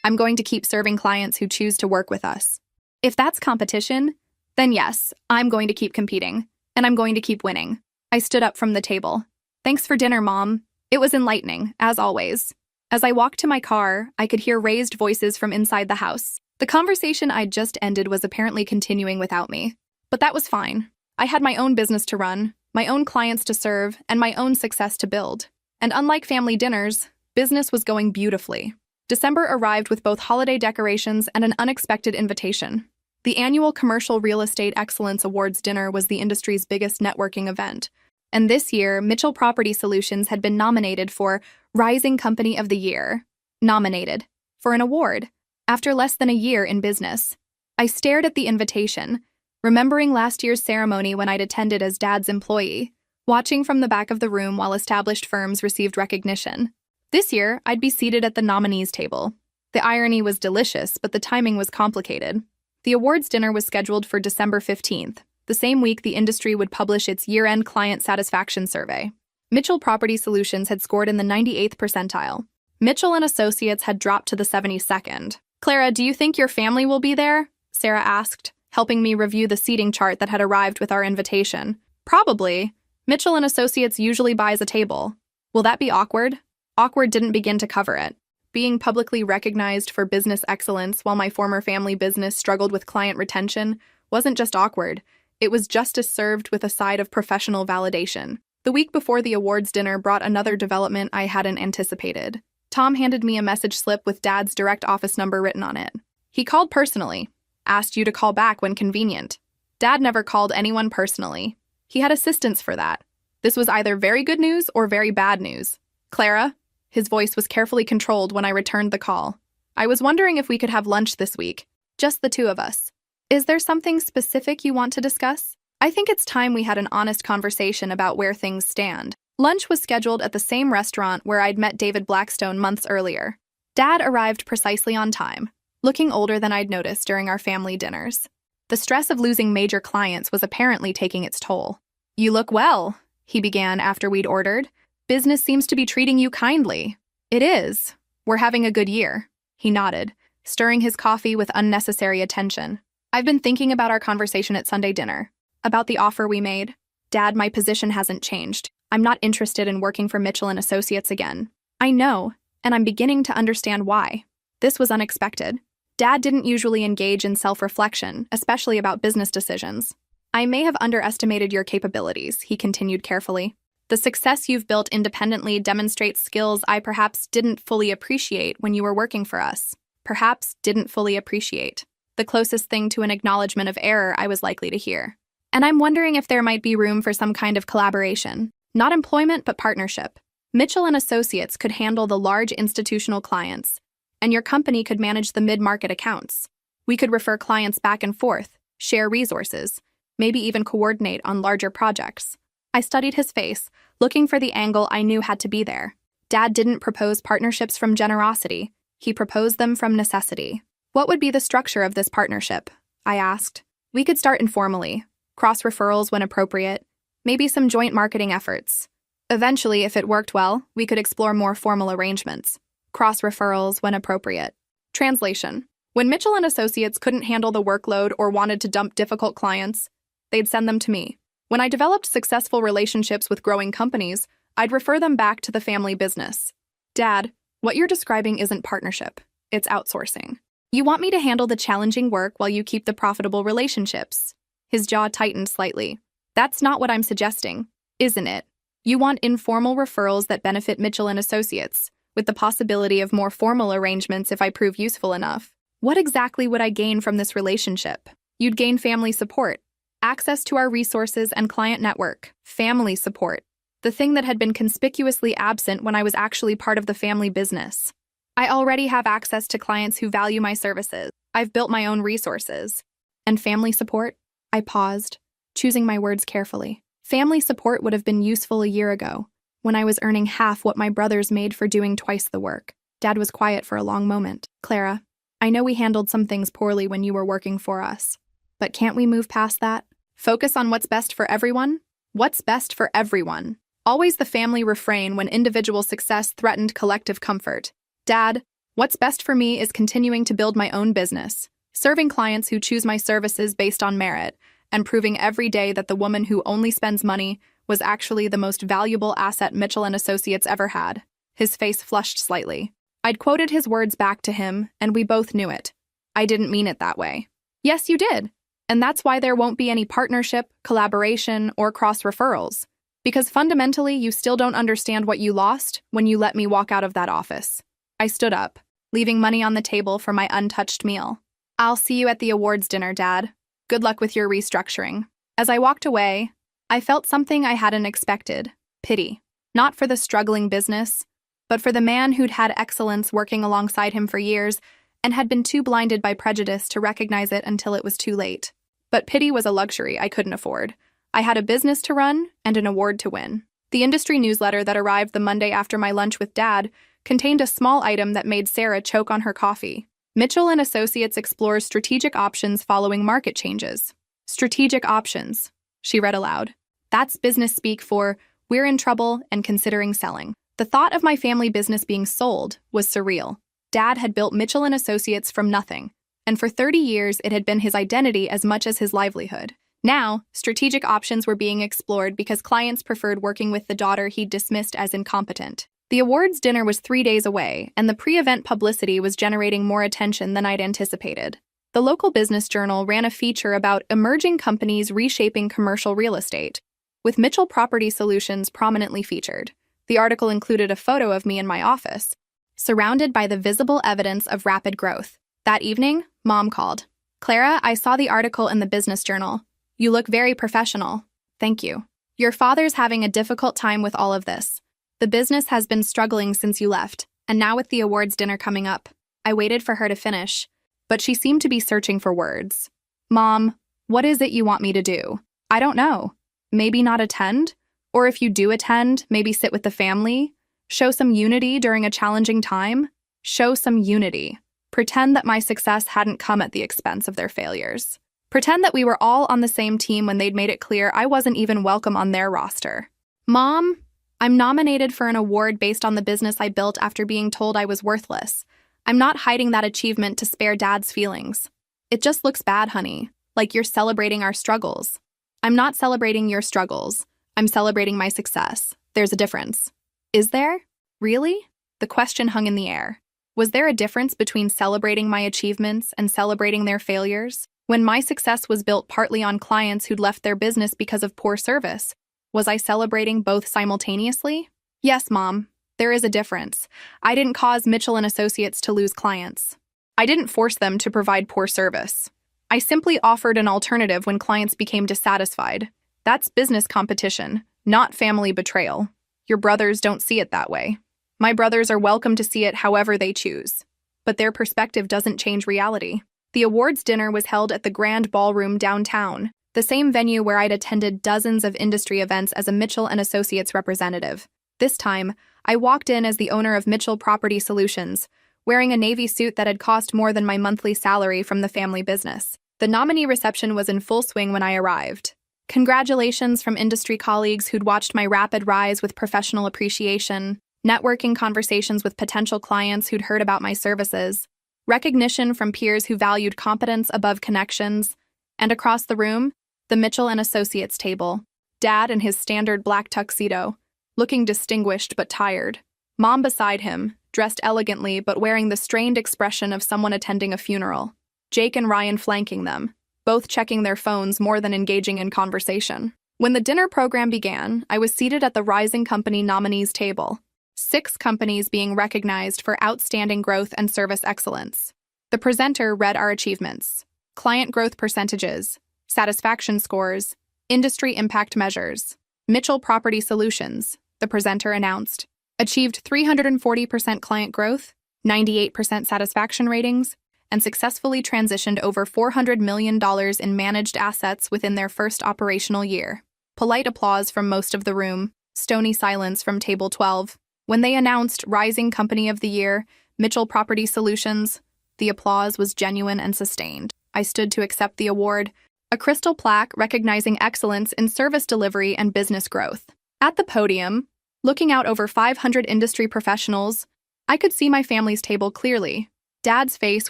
I'm going to keep serving clients who choose to work with us. If that's competition, then yes, I'm going to keep competing, and I'm going to keep winning. I stood up from the table. Thanks for dinner, Mom. It was enlightening, as always. As I walked to my car, I could hear raised voices from inside the house. The conversation I'd just ended was apparently continuing without me. But that was fine. I had my own business to run, my own clients to serve, and my own success to build. And unlike family dinners, business was going beautifully. December arrived with both holiday decorations and an unexpected invitation. The annual Commercial Real Estate Excellence Awards dinner was the industry's biggest networking event. And this year, Mitchell Property Solutions had been nominated for Rising Company of the Year. Nominated for an award. After less than a year in business, I stared at the invitation, remembering last year's ceremony when I'd attended as Dad's employee, watching from the back of the room while established firms received recognition. This year, I'd be seated at the nominees' table. The irony was delicious, but the timing was complicated. The awards dinner was scheduled for December 15th, the same week the industry would publish its year-end client satisfaction survey. Mitchell Property Solutions had scored in the 98th percentile. Mitchell and Associates had dropped to the 72nd. Clara, do you think your family will be there? Sarah asked, helping me review the seating chart that had arrived with our invitation. Probably. Mitchell and Associates usually buys a table. Will that be awkward? Awkward didn't begin to cover it. Being publicly recognized for business excellence while my former family business struggled with client retention wasn't just awkward, it was justice served with a side of professional validation. The week before the awards dinner brought another development I hadn't anticipated. Tom handed me a message slip with Dad's direct office number written on it. He called personally, asked you to call back when convenient. Dad never called anyone personally. He had assistants for that. This was either very good news or very bad news. Clara? His voice was carefully controlled when I returned the call. I was wondering if we could have lunch this week. Just the two of us. Is there something specific you want to discuss? I think it's time we had an honest conversation about where things stand. Lunch was scheduled at the same restaurant where I'd met David Blackstone months earlier. Dad arrived precisely on time, looking older than I'd noticed during our family dinners. The stress of losing major clients was apparently taking its toll. You look well, he began after we'd ordered. Business seems to be treating you kindly. It is. We're having a good year. He nodded, stirring his coffee with unnecessary attention. I've been thinking about our conversation at Sunday dinner. About the offer we made. Dad, my position hasn't changed. I'm not interested in working for Mitchell and Associates again. I know, and I'm beginning to understand why. This was unexpected. Dad didn't usually engage in self-reflection, especially about business decisions. I may have underestimated your capabilities, he continued carefully. The success you've built independently demonstrates skills I perhaps didn't fully appreciate when you were working for us. Perhaps didn't fully appreciate. The closest thing to an acknowledgement of error I was likely to hear. And I'm wondering if there might be room for some kind of collaboration. Not employment, but partnership. Mitchell and Associates could handle the large institutional clients, and your company could manage the mid-market accounts. We could refer clients back and forth, share resources, maybe even coordinate on larger projects. I studied his face, looking for the angle I knew had to be there. Dad didn't propose partnerships from generosity. He proposed them from necessity. What would be the structure of this partnership? I asked. We could start informally, cross-referrals when appropriate, maybe some joint marketing efforts. Eventually, if it worked well, we could explore more formal arrangements. Cross-referrals when appropriate. Translation. When Mitchell and Associates couldn't handle the workload or wanted to dump difficult clients, they'd send them to me. When I developed successful relationships with growing companies, I'd refer them back to the family business. Dad, what you're describing isn't partnership. It's outsourcing. You want me to handle the challenging work while you keep the profitable relationships. His jaw tightened slightly. That's not what I'm suggesting, isn't it? You want informal referrals that benefit Mitchell and Associates, with the possibility of more formal arrangements if I prove useful enough. What exactly would I gain from this relationship? You'd gain family support, access to our resources and client network. Family support. The thing that had been conspicuously absent when I was actually part of the family business. I already have access to clients who value my services. I've built my own resources. And family support? I paused, choosing my words carefully. Family support would have been useful a year ago, when I was earning half what my brothers made for doing twice the work. Dad was quiet for a long moment. Clara, I know we handled some things poorly when you were working for us, but can't we move past that? Focus on what's best for everyone? What's best for everyone? Always the family refrain when individual success threatened collective comfort. Dad, what's best for me is continuing to build my own business, serving clients who choose my services based on merit, and proving every day that the woman who only spends money was actually the most valuable asset Mitchell and Associates ever had. His face flushed slightly. I'd quoted his words back to him, and we both knew it. I didn't mean it that way. Yes, you did. And that's why there won't be any partnership, collaboration, or cross-referrals. Because fundamentally, you still don't understand what you lost when you let me walk out of that office. I stood up, leaving money on the table for my untouched meal. I'll see you at the awards dinner, Dad. Good luck with your restructuring. As I walked away, I felt something I hadn't expected: pity. Not for the struggling business, but for the man who'd had excellence working alongside him for years and had been too blinded by prejudice to recognize it until it was too late. But pity was a luxury I couldn't afford. I had a business to run and an award to win. The industry newsletter that arrived the Monday after my lunch with Dad contained a small item that made Sarah choke on her coffee. Mitchell and Associates explores strategic options following market changes. Strategic options, she read aloud. That's business speak for we're in trouble and considering selling. The thought of my family business being sold was surreal. Dad had built Mitchell and Associates from nothing, and for 30 years it had been his identity as much as his livelihood. Now, strategic options were being explored because clients preferred working with the daughter he'd dismissed as incompetent. The awards dinner was 3 days away, and the pre-event publicity was generating more attention than I'd anticipated. The local business journal ran a feature about emerging companies reshaping commercial real estate, with Mitchell Property Solutions prominently featured. The article included a photo of me in my office, surrounded by the visible evidence of rapid growth. That evening, Mom called. Clara, I saw the article in the business journal. You look very professional. Thank you. Your father's having a difficult time with all of this. The business has been struggling since you left, and now with the awards dinner coming up. I waited for her to finish, but she seemed to be searching for words. Mom, what is it you want me to do? I don't know. Maybe not attend? Or if you do attend, maybe sit with the family? Show some unity during a challenging time? Show some unity. Pretend that my success hadn't come at the expense of their failures. Pretend that we were all on the same team when they'd made it clear I wasn't even welcome on their roster. Mom, I'm nominated for an award based on the business I built after being told I was worthless. I'm not hiding that achievement to spare Dad's feelings. It just looks bad, honey, like you're celebrating our struggles. I'm not celebrating your struggles. I'm celebrating my success. There's a difference. Is there? Really? The question hung in the air. Was there a difference between celebrating my achievements and celebrating their failures? When my success was built partly on clients who'd left their business because of poor service, was I celebrating both simultaneously? Yes, Mom, there is a difference. I didn't cause Mitchell and Associates to lose clients. I didn't force them to provide poor service. I simply offered an alternative when clients became dissatisfied. That's business competition, not family betrayal. Your brothers don't see it that way. My brothers are welcome to see it however they choose. But their perspective doesn't change reality. The awards dinner was held at the Grand Ballroom downtown, the same venue where I'd attended dozens of industry events as a Mitchell and Associates representative. This time, I walked in as the owner of Mitchell Property Solutions, wearing a navy suit that had cost more than my monthly salary from the family business. The nominee reception was in full swing when I arrived. Congratulations from industry colleagues who'd watched my rapid rise with professional appreciation, networking conversations with potential clients who'd heard about my services, recognition from peers who valued competence above connections, and across the room, the Mitchell and Associates table. Dad in his standard black tuxedo, looking distinguished but tired. Mom beside him, dressed elegantly but wearing the strained expression of someone attending a funeral. Jake and Ryan flanking them, both checking their phones more than engaging in conversation. When the dinner program began, I was seated at the Rising Company nominees table, 6 companies being recognized for outstanding growth and service excellence. The presenter read our achievements: client growth percentages, satisfaction scores, industry impact measures. Mitchell Property Solutions, the presenter announced, achieved 340% client growth, 98% satisfaction ratings, and successfully transitioned over $400 million in managed assets within their first operational year. Polite applause from most of the room, stony silence from Table 12. When they announced Rising Company of the Year, Mitchell Property Solutions, The applause was genuine and sustained. I stood to accept the award, a crystal plaque recognizing excellence in service delivery and business growth. At the podium, looking out over 500 industry professionals, I could see my family's table clearly. Dad's face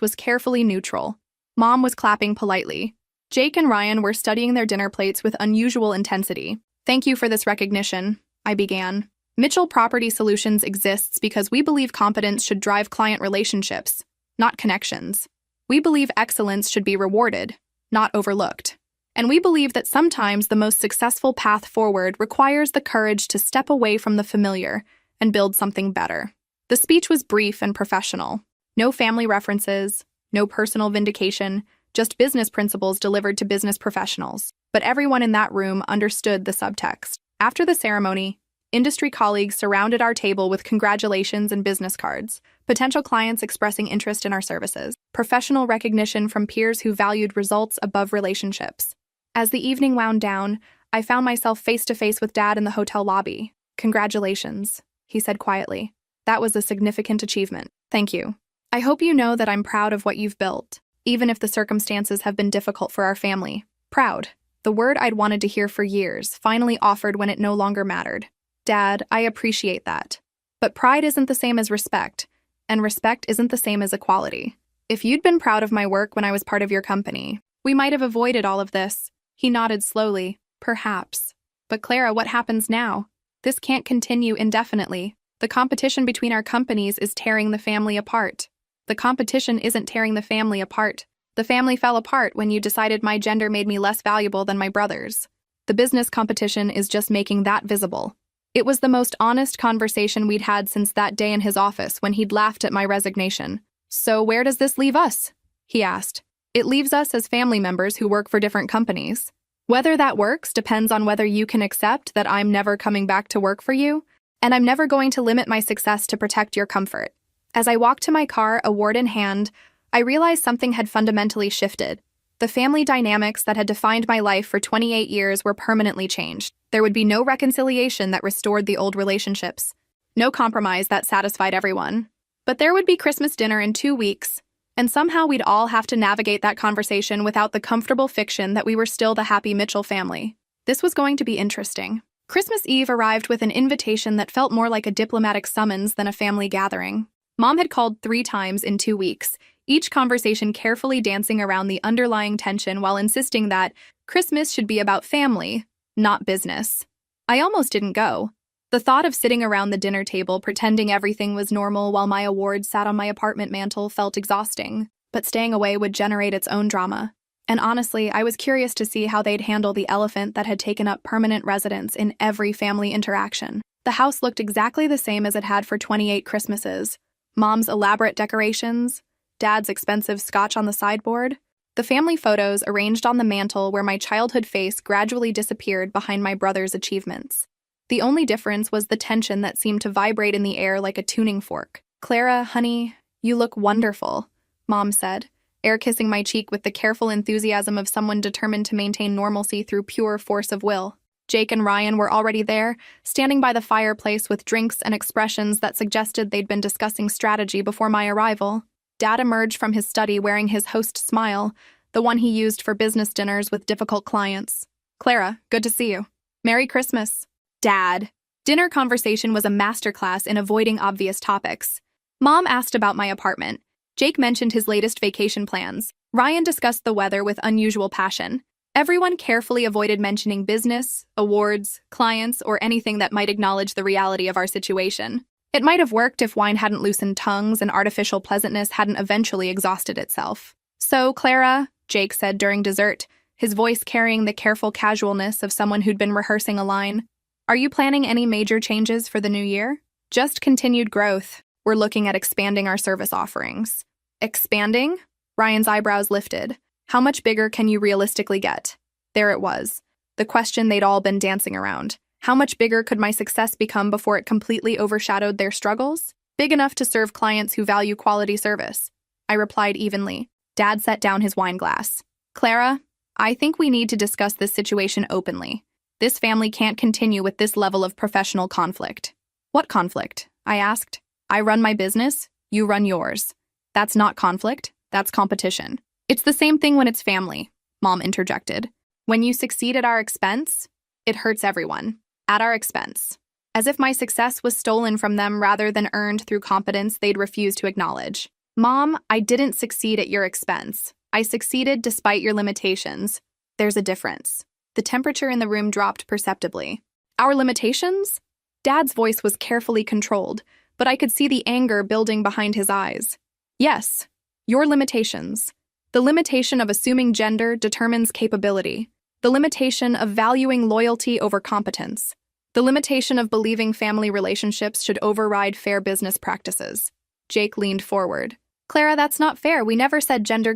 was carefully neutral. Mom was clapping politely. Jake and Ryan were studying their dinner plates with unusual intensity. "Thank you for this recognition," I began. "Mitchell Property Solutions exists because we believe competence should drive client relationships, not connections. We believe excellence should be rewarded, not overlooked. And we believe that sometimes the most successful path forward requires the courage to step away from the familiar and build something better." The speech was brief and professional. No family references, no personal vindication, just business principles delivered to business professionals. But everyone in that room understood the subtext. After the ceremony, industry colleagues surrounded our table with congratulations and business cards, potential clients expressing interest in our services, professional recognition from peers who valued results above relationships. As the evening wound down, I found myself face to face with Dad in the hotel lobby. "Congratulations," he said quietly. "That was a significant achievement. Thank you. I hope you know that I'm proud of what you've built, even if the circumstances have been difficult for our family." Proud, the word I'd wanted to hear for years, finally offered when it no longer mattered. "Dad, I appreciate that. But pride isn't the same as respect, and respect isn't the same as equality. If you'd been proud of my work when I was part of your company, we might have avoided all of this." He nodded slowly. "Perhaps. But Clara, what happens now? This can't continue indefinitely. The competition between our companies is tearing the family apart." "The competition isn't tearing the family apart. The family fell apart when you decided my gender made me less valuable than my brothers. The business competition is just making that visible." It was the most honest conversation we'd had since that day in his office when he'd laughed at my resignation. "So where does this leave us?" he asked. "It leaves us as family members who work for different companies. Whether that works depends on whether you can accept that I'm never coming back to work for you, and I'm never going to limit my success to protect your comfort." As I walked to my car, award in hand, I realized something had fundamentally shifted. The family dynamics that had defined my life for 28 years were permanently changed. There would be no reconciliation that restored the old relationships, no compromise that satisfied everyone. But there would be Christmas dinner in 2 weeks, and somehow we'd all have to navigate that conversation without the comfortable fiction that we were still the happy Mitchell family. This was going to be interesting. Christmas Eve arrived with an invitation that felt more like a diplomatic summons than a family gathering. Mom had called 3 times in 2 weeks, each conversation carefully dancing around the underlying tension while insisting that Christmas should be about family, not business. I almost didn't go. The thought of sitting around the dinner table pretending everything was normal while my award sat on my apartment mantel felt exhausting, but staying away would generate its own drama. And honestly, I was curious to see how they'd handle the elephant that had taken up permanent residence in every family interaction. The house looked exactly the same as it had for 28 Christmases. Mom's elaborate decorations, Dad's expensive scotch on the sideboard, the family photos arranged on the mantel where my childhood face gradually disappeared behind my brother's achievements. The only difference was the tension that seemed to vibrate in the air like a tuning fork. "Clara, honey, you look wonderful," Mom said, air kissing my cheek with the careful enthusiasm of someone determined to maintain normalcy through pure force of will. Jake and Ryan were already there, standing by the fireplace with drinks and expressions that suggested they'd been discussing strategy before my arrival. Dad emerged from his study wearing his host smile, the one he used for business dinners with difficult clients. "Clara, good to see you. Merry Christmas." "Dad." Dinner conversation was a masterclass in avoiding obvious topics. Mom asked about my apartment. Jake mentioned his latest vacation plans. Ryan discussed the weather with unusual passion. Everyone carefully avoided mentioning business, awards, clients, or anything that might acknowledge the reality of our situation. It might have worked if wine hadn't loosened tongues and artificial pleasantness hadn't eventually exhausted itself. "So, Clara," Jake said during dessert, his voice carrying the careful casualness of someone who'd been rehearsing a line, "are you planning any major changes for the new year?" "Just continued growth. We're looking at expanding our service offerings." "Expanding?" Ryan's eyebrows lifted. "How much bigger can you realistically get?" There it was, the question they'd all been dancing around. How much bigger could my success become before it completely overshadowed their struggles? "Big enough to serve clients who value quality service," I replied evenly. Dad set down his wine glass. "Clara, I think we need to discuss this situation openly. This family can't continue with this level of professional conflict." "What conflict?" I asked. "I run my business, you run yours. That's not conflict." That's competition. It's the same thing when it's family, Mom interjected. When you succeed at our expense, it hurts everyone. At our expense. As if my success was stolen from them rather than earned through competence they'd refuse to acknowledge. Mom, I didn't succeed at your expense. I succeeded despite your limitations. There's a difference. The temperature in the room dropped perceptibly. Our limitations? Dad's voice was carefully controlled, but I could see the anger building behind his eyes. Yes, your limitations. The limitation of assuming gender determines capability. The limitation of valuing loyalty over competence. The limitation of believing family relationships should override fair business practices. Jake leaned forward. Clara, that's not fair. We never said gender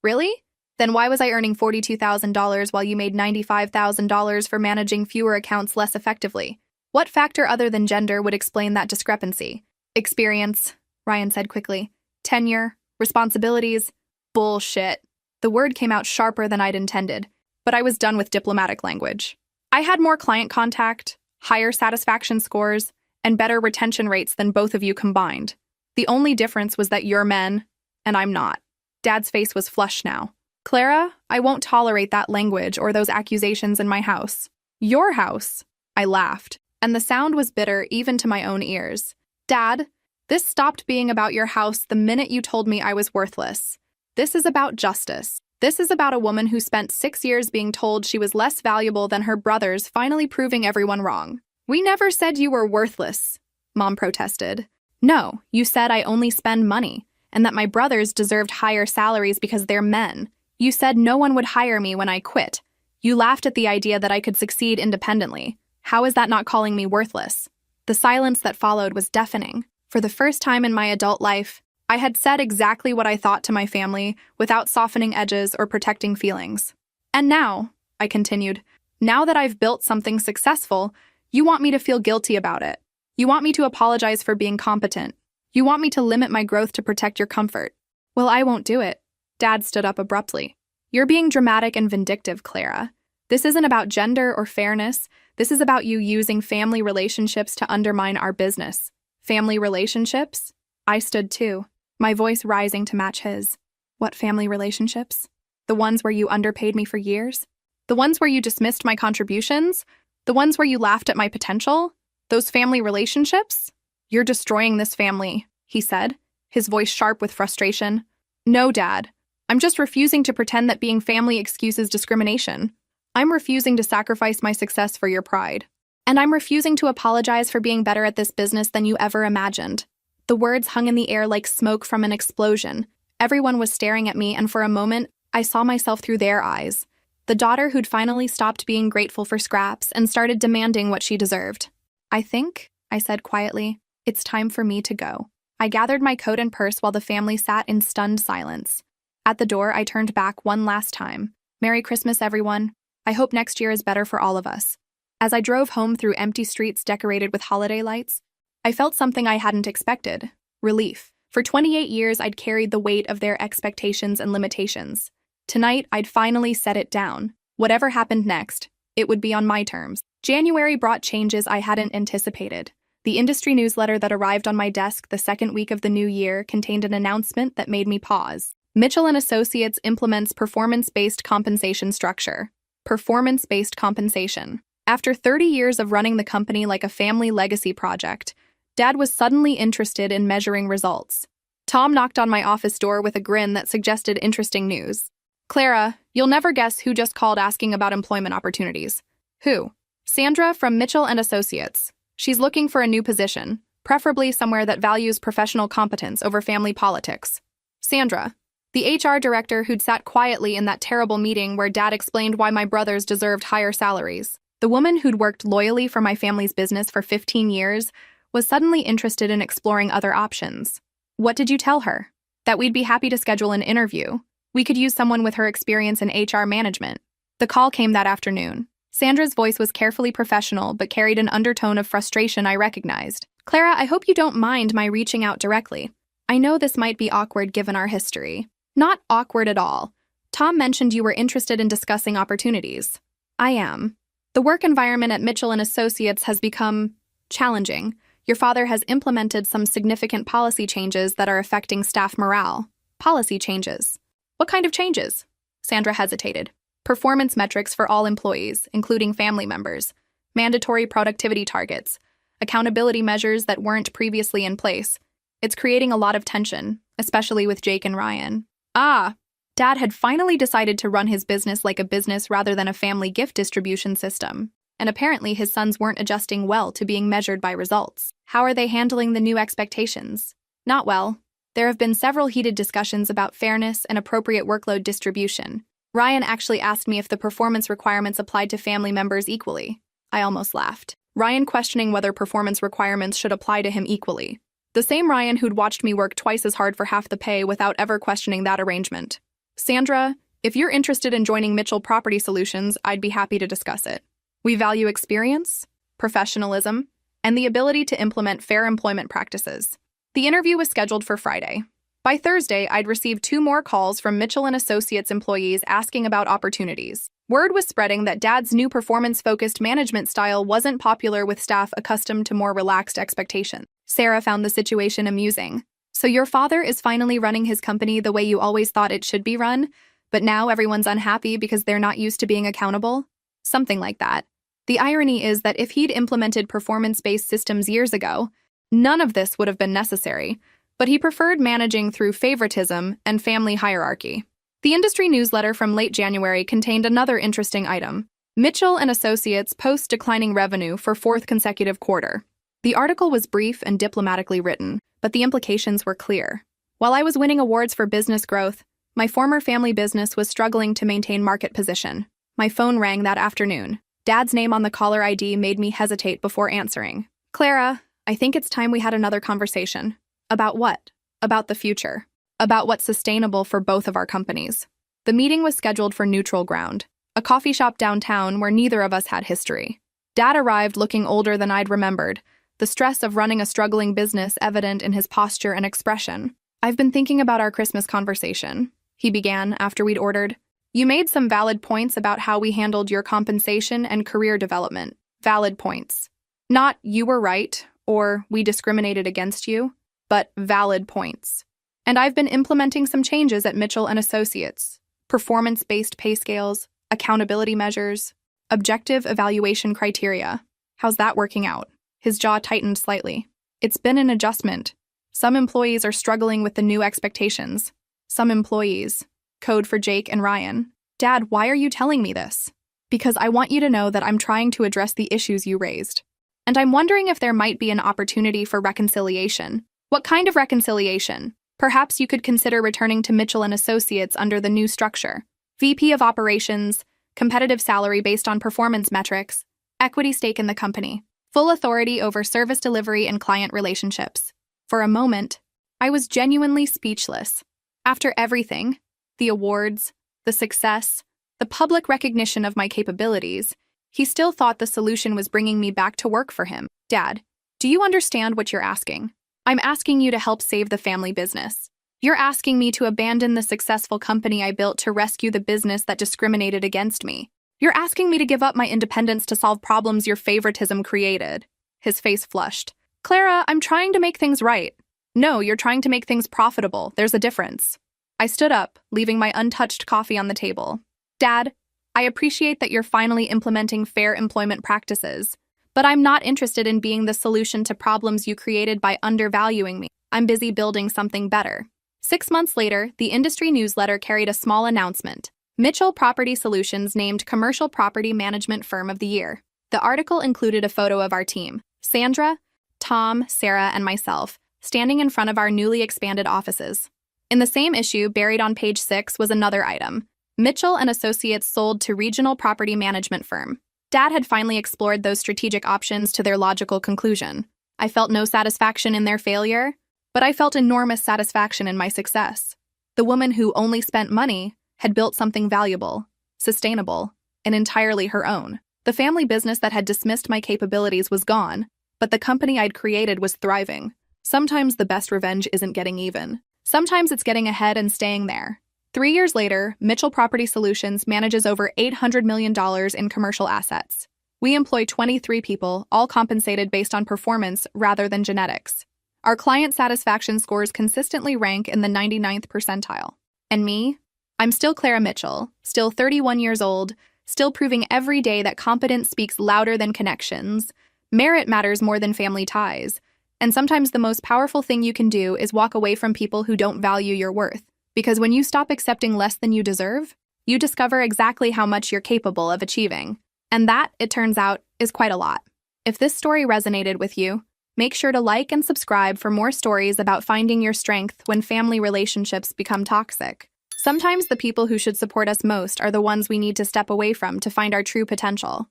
Really? Then why was I earning $42,000 while you made $95,000 for managing fewer accounts less effectively? What factor other than gender would explain that discrepancy? Experience, Ryan said quickly. Tenure, responsibilities, bullshit. The word came out sharper than I'd intended, but I was done with diplomatic language. I had more client contact, higher satisfaction scores, and better retention rates than both of you combined. The only difference was that you're men, and I'm not. Dad's face was flushed now. Clara, I won't tolerate that language or those accusations in my house. Your house? I laughed, and the sound was bitter even to my own ears. Dad, this stopped being about your house the minute you told me I was worthless. This is about justice. This is about a woman who spent 6 years being told she was less valuable than her brothers, finally proving everyone wrong. We never said you were worthless, Mom protested. No, you said I only spend money, and that my brothers deserved higher salaries because they're men. You said no one would hire me when I quit. You laughed at the idea that I could succeed independently. How is that not calling me worthless? The silence that followed was deafening. For the first time in my adult life, I had said exactly what I thought to my family without softening edges or protecting feelings. And now, I continued, now that I've built something successful, you want me to feel guilty about it. You want me to apologize for being competent. You want me to limit my growth to protect your comfort. Well, I won't do it. Dad stood up abruptly. You're being dramatic and vindictive, Clara. This isn't about gender or fairness. This is about you using family relationships to undermine our business. Family relationships? I stood too, my voice rising to match his. What family relationships? The ones where you underpaid me for years? The ones where you dismissed my contributions? The ones where you laughed at my potential? Those family relationships? You're destroying this family, he said, his voice sharp with frustration. No, Dad. I'm just refusing to pretend that being family excuses discrimination. I'm refusing to sacrifice my success for your pride. And I'm refusing to apologize for being better at this business than you ever imagined. The words hung in the air like smoke from an explosion. Everyone was staring at me, and for a moment, I saw myself through their eyes. The daughter who'd finally stopped being grateful for scraps and started demanding what she deserved. I think, I said quietly, it's time for me to go. I gathered my coat and purse while the family sat in stunned silence. At the door, I turned back one last time. Merry Christmas, everyone. I hope next year is better for all of us. As I drove home through empty streets decorated with holiday lights, I felt something I hadn't expected. Relief. For 28 years, I'd carried the weight of their expectations and limitations. Tonight, I'd finally set it down. Whatever happened next, it would be on my terms. January brought changes I hadn't anticipated. The industry newsletter that arrived on my desk the second week of the new year contained an announcement that made me pause. Mitchell & Associates implements performance-based compensation structure. Performance-based compensation. After 30 years of running the company like a family legacy project, Dad was suddenly interested in measuring results. Tom knocked on my office door with a grin that suggested interesting news. Clara, you'll never guess who just called asking about employment opportunities. Who? Sandra from Mitchell & Associates. She's looking for a new position, preferably somewhere that values professional competence over family politics. Sandra, the HR director who'd sat quietly in that terrible meeting where Dad explained why my brothers deserved higher salaries. The woman who'd worked loyally for my family's business for 15 years was suddenly interested in exploring other options. What did you tell her? That we'd be happy to schedule an interview. We could use someone with her experience in HR management. The call came that afternoon. Sandra's voice was carefully professional but carried an undertone of frustration I recognized. Clara, I hope you don't mind my reaching out directly. I know this might be awkward given our history. Not awkward at all. Tom mentioned you were interested in discussing opportunities. I am. The work environment at Mitchell & Associates has become challenging. Your father has implemented some significant policy changes that are affecting staff morale. Policy changes. What kind of changes? Sandra hesitated. Performance metrics for all employees, including family members. Mandatory productivity targets. Accountability measures that weren't previously in place. It's creating a lot of tension, especially with Jake and Ryan. Dad had finally decided to run his business like a business rather than a family gift distribution system. And apparently his sons weren't adjusting well to being measured by results. How are they handling the new expectations? Not well. There have been several heated discussions about fairness and appropriate workload distribution. Ryan actually asked me if the performance requirements applied to family members equally. I almost laughed. Ryan questioning whether performance requirements should apply to him equally. The same Ryan who'd watched me work twice as hard for half the pay without ever questioning that arrangement. Sandra, if you're interested in joining Mitchell Property Solutions, I'd be happy to discuss it. We value experience, professionalism, and the ability to implement fair employment practices. The interview was scheduled for Friday. By Thursday, I'd received 2 more calls from Mitchell & Associates employees asking about opportunities. Word was spreading that Dad's new performance-focused management style wasn't popular with staff accustomed to more relaxed expectations. Sarah found the situation amusing. So your father is finally running his company the way you always thought it should be run, but now everyone's unhappy because they're not used to being accountable? Something like that. The irony is that if he'd implemented performance-based systems years ago, none of this would have been necessary, but he preferred managing through favoritism and family hierarchy. The industry newsletter from late January contained another interesting item. Mitchell & Associates posts declining revenue for 4th consecutive quarter. The article was brief and diplomatically written, but the implications were clear. While I was winning awards for business growth, my former family business was struggling to maintain market position. My phone rang that afternoon. Dad's name on the caller ID made me hesitate before answering. Clara, I think it's time we had another conversation. About what? About the future. About what's sustainable for both of our companies. The meeting was scheduled for neutral ground, a coffee shop downtown where neither of us had history. Dad arrived looking older than I'd remembered, the stress of running a struggling business evident in his posture and expression. I've been thinking about our Christmas conversation, he began after we'd ordered. You made some valid points about how we handled your compensation and career development. Valid points. Not you were right or we discriminated against you, but valid points. And I've been implementing some changes at Mitchell & Associates. Performance-based pay scales, accountability measures, objective evaluation criteria. How's that working out? His jaw tightened slightly. It's been an adjustment. Some employees are struggling with the new expectations. Some employees. Code for Jake and Ryan. Dad, why are you telling me this? Because I want you to know that I'm trying to address the issues you raised. And I'm wondering if there might be an opportunity for reconciliation. What kind of reconciliation? Perhaps you could consider returning to Mitchell & Associates under the new structure. VP of Operations, competitive salary based on performance metrics, equity stake in the company, full authority over service delivery and client relationships. For a moment, I was genuinely speechless. After everything, the awards, the success, the public recognition of my capabilities, he still thought the solution was bringing me back to work for him. Dad, do you understand what you're asking? I'm asking you to help save the family business. You're asking me to abandon the successful company I built to rescue the business that discriminated against me. You're asking me to give up my independence to solve problems your favoritism created. His face flushed. Clara, I'm trying to make things right. No, you're trying to make things profitable. There's a difference. I stood up, leaving my untouched coffee on the table. Dad, I appreciate that you're finally implementing fair employment practices, but I'm not interested in being the solution to problems you created by undervaluing me. I'm busy building something better. 6 months later, the industry newsletter carried a small announcement. Mitchell Property Solutions named Commercial Property Management Firm of the Year. The article included a photo of our team, Sandra, Tom, Sarah, and myself, standing in front of our newly expanded offices. In the same issue, buried on page 6, was another item. Mitchell & Associates sold to regional property management firm. Dad had finally explored those strategic options to their logical conclusion. I felt no satisfaction in their failure, but I felt enormous satisfaction in my success. The woman who only spent money had built something valuable, sustainable, and entirely her own. The family business that had dismissed my capabilities was gone, but the company I'd created was thriving. Sometimes the best revenge isn't getting even. Sometimes it's getting ahead and staying there. 3 years later, Mitchell Property Solutions manages over $800 million in commercial assets. We employ 23 people, all compensated based on performance rather than genetics. Our client satisfaction scores consistently rank in the 99th percentile. And me? I'm still Clara Mitchell, still 31 years old, still proving every day that competence speaks louder than connections, merit matters more than family ties, and sometimes the most powerful thing you can do is walk away from people who don't value your worth. Because when you stop accepting less than you deserve, you discover exactly how much you're capable of achieving. And that, it turns out, is quite a lot. If this story resonated with you, make sure to like and subscribe for more stories about finding your strength when family relationships become toxic. Sometimes the people who should support us most are the ones we need to step away from to find our true potential.